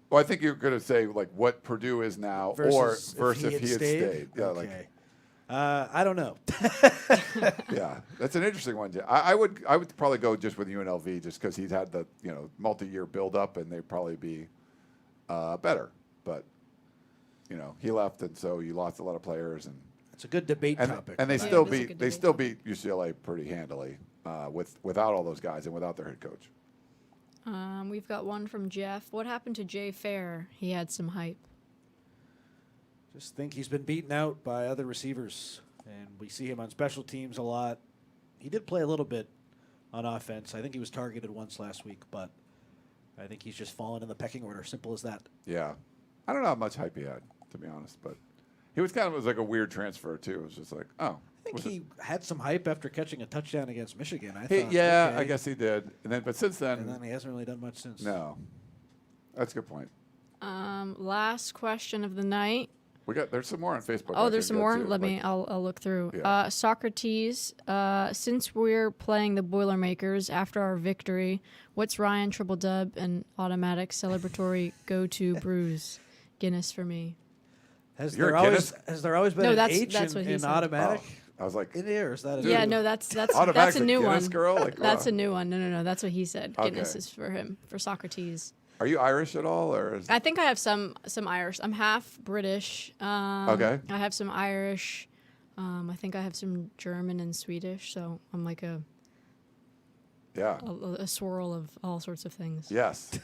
Well, I think you're going to say what Purdue is now, Versus versus if he had stayed. Yeah, Okay. I don't know. yeah, that's an interesting one. I would probably go just with UNLV just because he's had the multi-year build-up and they'd probably be better. But he left, and so you lost a lot of players, and It's a good debate topic. and they Yeah, still it is a beat good they debate still topic. beat UCLA pretty handily without all those guys and without their head coach. We've got one from Jeff. What happened to Jay Fair? He had some hype. Just think he's been beaten out by other receivers, and we see him on special teams a lot. He did play a little bit on offense. I think he was targeted once last week, but I think he's just fallen in the pecking order. Simple as that. Yeah, I don't know how much hype he had, to be honest, but he was kind of like a weird transfer too. It was just like, oh, I think was he had some hype after catching a touchdown against Michigan. I He, thought, yeah, okay. I guess he did. But since then, And then he hasn't really done much since. no. That's a good point. Last question of the night. There's some more on Facebook. Oh, I there's can some go more. to, I'll look through. Yeah. Socrates. Since we're playing the Boilermakers after our victory, what's Ryan triple dub and automatic celebratory go-to brews? Guinness for me. Has You're there a always been No, an that's- H that's in, what he in said. automatic? I was like, In here, is that a Yeah, no, that's Automatic's a new Guinness one. girl? Like, That's wow. a new one. No, that's what he said. Guinness Okay. is for him, for Socrates. Are you Irish at all, or? I think I have some Irish. I'm half British. Okay. I have some Irish. I think I have some German and Swedish. So I'm like a swirl of all sorts of things. Yes.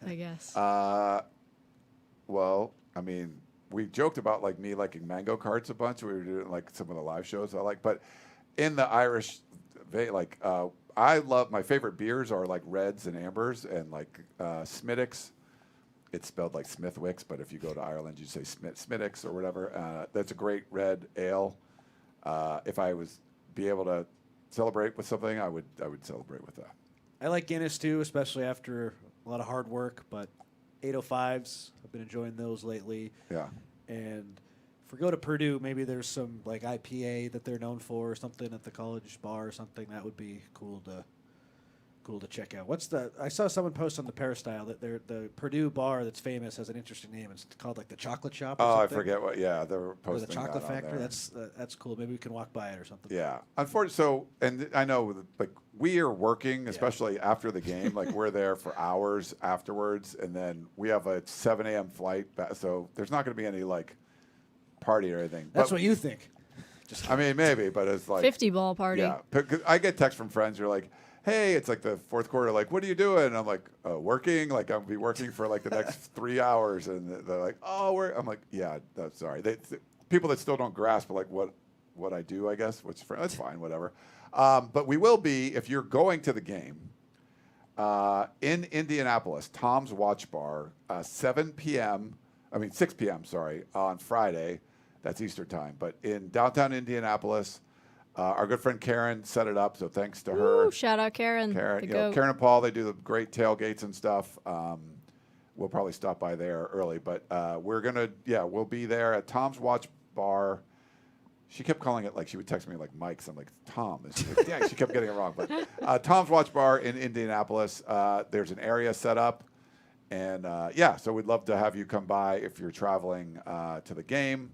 I guess. Well, I mean, we joked about me liking mango carts a bunch. We were doing some of the live shows I like, but in the Irish vein, I love my favorite beers are reds and ambers and Smittix. It's spelled like Smithwicks, but if you go to Ireland, you say Smittix or whatever. That's a great red ale. If I was be able to celebrate with something, I would celebrate with that. I like Guinness too, especially after a lot of hard work. But 805s, I've been enjoying those lately. Yeah. And if we go to Purdue, maybe there's some like IPA that they're known for, or something at the college bar or something. That would be cool to check out. I saw someone post on the Peristyle that the Purdue bar that's famous has an interesting name. It's called like the Chocolate Shop. Or Oh, something. I forget what. Yeah, they were Or posting the Chocolate that on Factory. there. That's cool. Maybe we can walk by it or something. Yeah, unfortunately. So, and I know, like, we are working, especially after the game. Like, we're there for hours afterwards, and then we have a 7 a.m. flight. So there's not going to be any like party or anything. That's But, what you think. I mean, maybe, but it's like 50 ball party. Yeah, 'cause I get texts from friends who are like, "Hey, it's like the fourth quarter. Like, what are you doing?" And I'm like, "Working. Like, I'll be working for like the next 3 hours." And they're like, "Oh, I'm like, "Yeah, that's sorry." People that still don't grasp like what I do, I guess, which that's fine, whatever. But we will be, if you're going to the game in Indianapolis, Tom's Watch Bar, 6 p.m. Sorry, on Friday. That's Easter time. But in downtown Indianapolis. Our good friend Karen set it up, so thanks to her. Ooh, shout out Karen. Karen, the goat. Karen and Paul, they do the great tailgates and stuff. We'll probably stop by there early, but we'll be there at Tom's Watch Bar. She kept calling it like she would text me like Mike's. I'm like, Tom. Dang, she kept getting it wrong. But Tom's Watch Bar in Indianapolis, there's an area set up. And, so we'd love to have you come by if you're traveling to the game.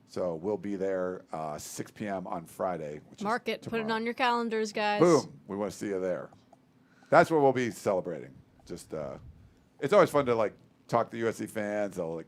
So we'll be there 6 p.m. on Friday. Mark it. Put it on your calendars, guys. Boom. We want to see you there. That's what we'll be celebrating. Just, it's always fun to like talk to USC fans. They'll like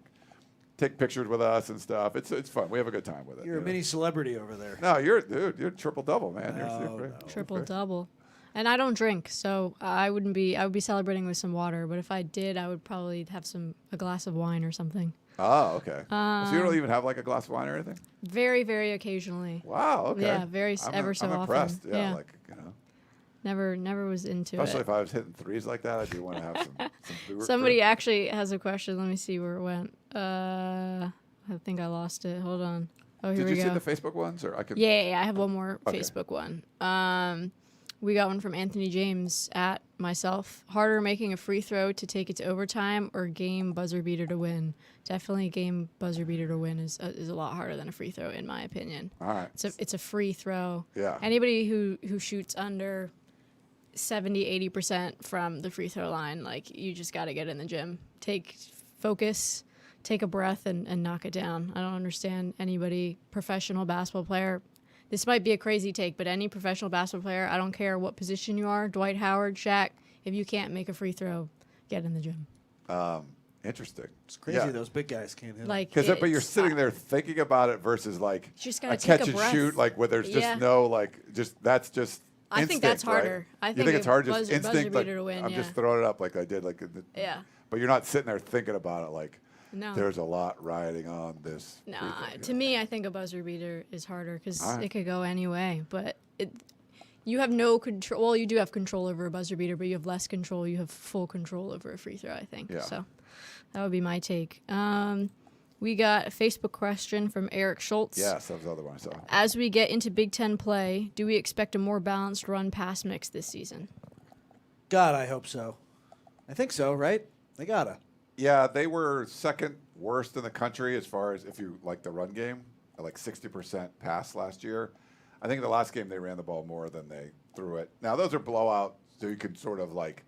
take pictures with us and stuff. It's fun. We have a good time with it. You're a mini celebrity over there. No, you're triple double, man. No. Triple double. And I don't drink, so I would be celebrating with some water. But if I did, I would probably have a glass of wine or something. Oh, okay. So you don't even have like a glass of wine or anything? Very, very occasionally. Wow. Okay. Yeah, ever so often. I'm impressed. Yeah, Yeah. like you know. Never was into Especially it. if I was hitting threes like that, I do want to have some beer. Somebody actually has a question. Let me see where it went. I think I lost it. Hold on. Oh, here we go. Did you see the Facebook ones, or I could? Yeah, I have one more Okay. Facebook one. We got one from Anthony James at myself. Harder making a free throw to take it to overtime or game buzzer beater to win? Definitely game buzzer beater to win is a lot harder than a free throw, in my opinion. All right. It's a free throw. Yeah. Anybody who shoots under 70-80% from the free throw line, like, you just got to get in the gym. Focus, take a breath, and knock it down. I don't understand anybody, professional basketball player. This might be a crazy take, but any professional basketball player, I don't care what position you are, Dwight Howard, Shaq, if you can't make a free throw, get in the gym. Interesting. It's crazy those big guys can't hit. Like, But you're sitting there thinking about it versus like You just gotta a take catch a and breath. shoot, like where there's just Yeah. no like that's just. I think that's instinct, right? harder. I You think think it's a hard, just buzzer instinct. Like, beater to win, I'm yeah. just throwing it up like I did, like. Yeah. But you're not sitting there thinking about it like. No. There's a lot riding on this. free Nah, throw. to me, I think a buzzer beater is harder because All right. it could go any way. But you have no control. Well, you do have control over a buzzer beater, but you have less control. You have full control over a free throw, I think. Yeah. So that would be my take. We got a Facebook question from Eric Schultz. Yes, that was the other one I saw. As we get into Big Ten play, do we expect a more balanced run-pass mix this season? God, I hope so. I think so, right? They gotta. Yeah, they were second worst in the country as far as if you like the run game, like 60% pass last year. I think the last game they ran the ball more than they threw it. Now those are blowouts, so you can sort of like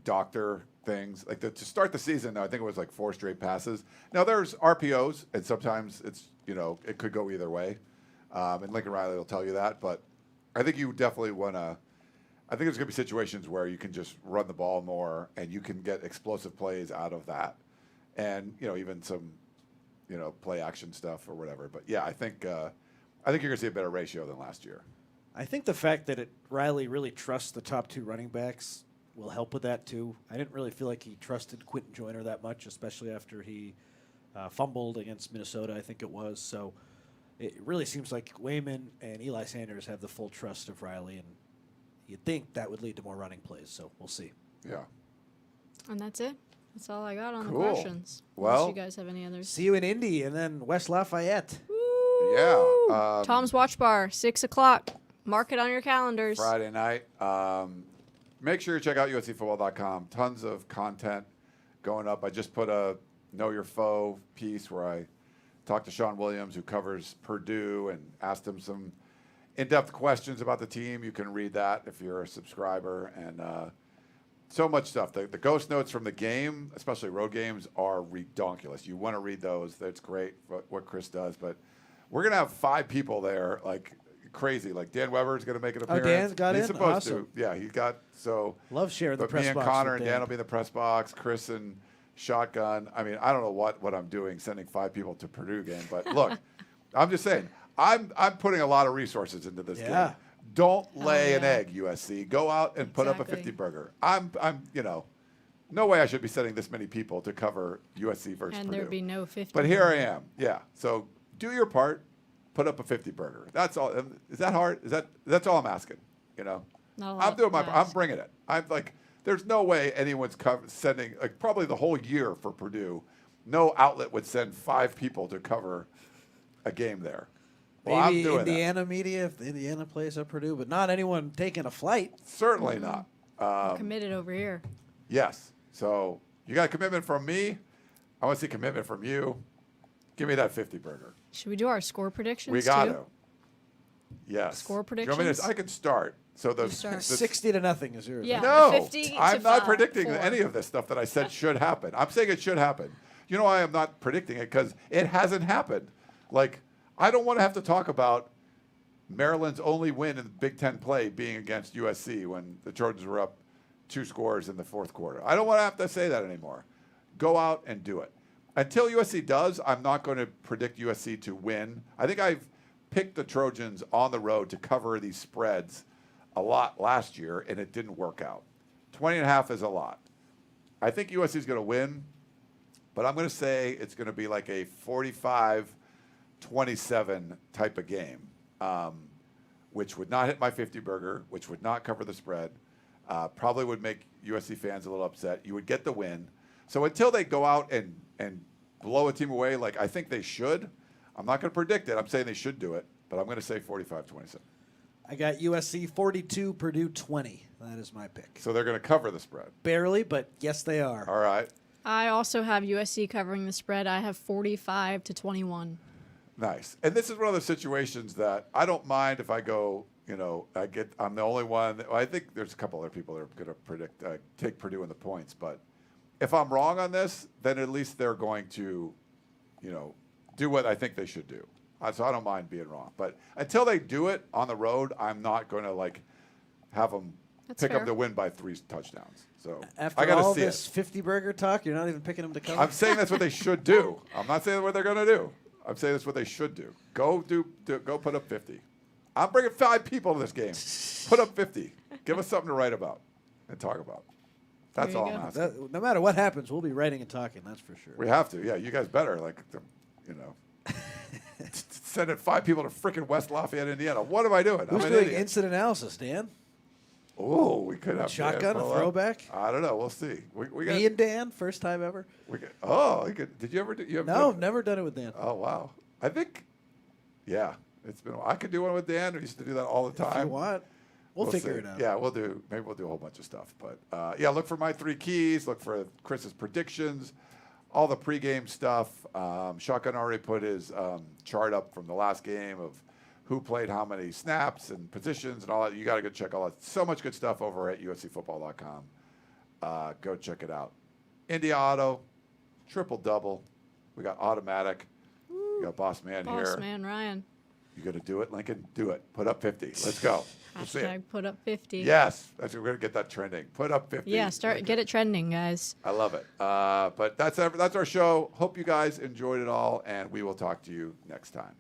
doctor things. Like to start the season, I think it was like 4 straight passes. Now there's RPOs, and sometimes it's it could go either way. And Lincoln Riley will tell you that, but I think you definitely want to. I think there's going to be situations where you can just run the ball more and you can get explosive plays out of that. And, even some, play action stuff or whatever. But, yeah, I think you're going to see a better ratio than last year. I think the fact that Riley really trusts the top 2 running backs will help with that, too. I didn't really feel like he trusted Quentin Joyner that much, especially after he fumbled against Minnesota, I think it was. So it really seems like Wayman and Eli Sanders have the full trust of Riley, and you'd think that would lead to more running plays, so we'll see. Yeah. And that's it. That's all I got on Cool. the questions. Well, Unless you guys have any others. See you in Indy and then West Lafayette. Yeah. Tom's Watch Bar, 6 o'clock. Mark it on your calendars. Friday night. Make sure you check out USCfootball.com. Tons of content going up. I just put a Know Your Foe piece where I talked to Sean Williams, who covers Purdue, and asked him some in-depth questions about the team. You can read that if you're a subscriber. And so much stuff. The ghost notes from the game, especially road games, are redonkulous. You want to read those. That's great, what Chris does. But we're going to have 5 people there, like crazy. Like Dan Weber's going to make an appearance. Oh, Dan got in? He's supposed Awesome. to. Yeah, he got so. Love sharing the But press me and box Connor with and Dan will be in the press box. Chris and Shotgun. I mean, I don't know what I'm doing, sending 5 people to Purdue game. But look, I'm just saying, I'm putting a lot of resources into this game. Don't lay an egg, USC. Go out and put up a 50 burger. I'm no way I should be sending this many people to cover USC versus And Purdue. there'd be no 50. But here I am. Yeah. So do your part. Put up a 50 burger. That's all. Is that hard? That's all I'm asking? Not a lot I'm doing my to part. I'm ask. bringing it. I'm like, there's no way anyone's sending, like, probably the whole year for Purdue, no outlet would send 5 people to cover a game there. Well, Maybe I'm doing Indiana media, if Indiana plays at Purdue, but not anyone taking a flight. that. Certainly not. We're committed over here. Yes. So you got a commitment from me. I want to see commitment from you. Give me that 50 burger. Should we do our score predictions We got too? to. Yes. Score Do you want me to- predictions? I can start. So You start. 60-0 is yours. Yeah. No, 50 to I'm not 5, predicting 4. any of this stuff that I said should happen. I'm saying it should happen. You know why I'm not predicting it? Because it hasn't happened. Like, I don't want to have to talk about Maryland's only win in Big Ten play being against USC when the Trojans were up 2 scores in the 4th quarter. I don't want to have to say that anymore. Go out and do it. Until USC does, I'm not going to predict USC to win. I think I've picked the Trojans on the road to cover these spreads a lot last year, and it didn't work out. 20.5 is a lot. I think USC is going to win, but I'm going to say it's going to be like a 45-27 type of game, which would not hit my 50 burger, which would not cover the spread, probably would make USC fans a little upset. You would get the win. So until they go out and blow a team away like I think they should, I'm not going to predict it. I'm saying they should do it, but I'm going to say 45-27. I got USC 42, Purdue 20. That is my pick. So they're going to cover the spread. Barely, but yes, they are. All right. I also have USC covering the spread. I have 45-21. Nice. And this is one of the situations that I don't mind if I go, I'm the only one. I think there's a couple other people that are going to predict, take Purdue in the points. But if I'm wrong on this, then at least they're going to, do what I think they should do. So I don't mind being wrong. But until they do it on the road, I'm not going to, have them That's pick fair. up the win by 3 touchdowns. So After I got all to see this it. 50 burger talk, you're not even picking them to cover? I'm saying that's what they should do. I'm not saying what they're going to do. I'm saying that's what they should do. Go put up 50. I'm bringing 5 people to this game. Put up 50. Give us something to write about and talk about. That's There you all I'm go. asking. No matter what happens, we'll be writing and talking, that's for sure. We have to. Yeah, you guys better. Sending 5 people to frickin' West Lafayette, Indiana. What am I doing? Who's I'm an doing idiot. instant analysis, Dan? Oh, we could have Shotgun, Dan a pull up. throwback? I don't know. We'll see. We got. Me and Dan, first time ever? Did you ever do? You have No, never done it with Dan. Oh wow. I think. Yeah, it's been. I could do one with Dan. We used to do that all the time. If you want, we'll figure see. it out. Yeah, maybe we'll do a whole bunch of stuff. But yeah, look for my 3 keys. Look for Chris's predictions, all the pregame stuff. Shotgun already put his chart up from the last game of who played how many snaps and positions and all that. You got to go check all that. So much good stuff over at uscfootball.com. Go check it out. India Otto, triple-double. We got automatic. We got boss man here. Boss man Ryan. You going to do it, Lincoln? Do it. Put up 50. Let's go. Let's see it. Hashtag put up 50. Yes, we're going to get that trending. Put up 50. Yeah, get it trending, guys. I love it. But that's our show. Hope you guys enjoyed it all, and we will talk to you next time.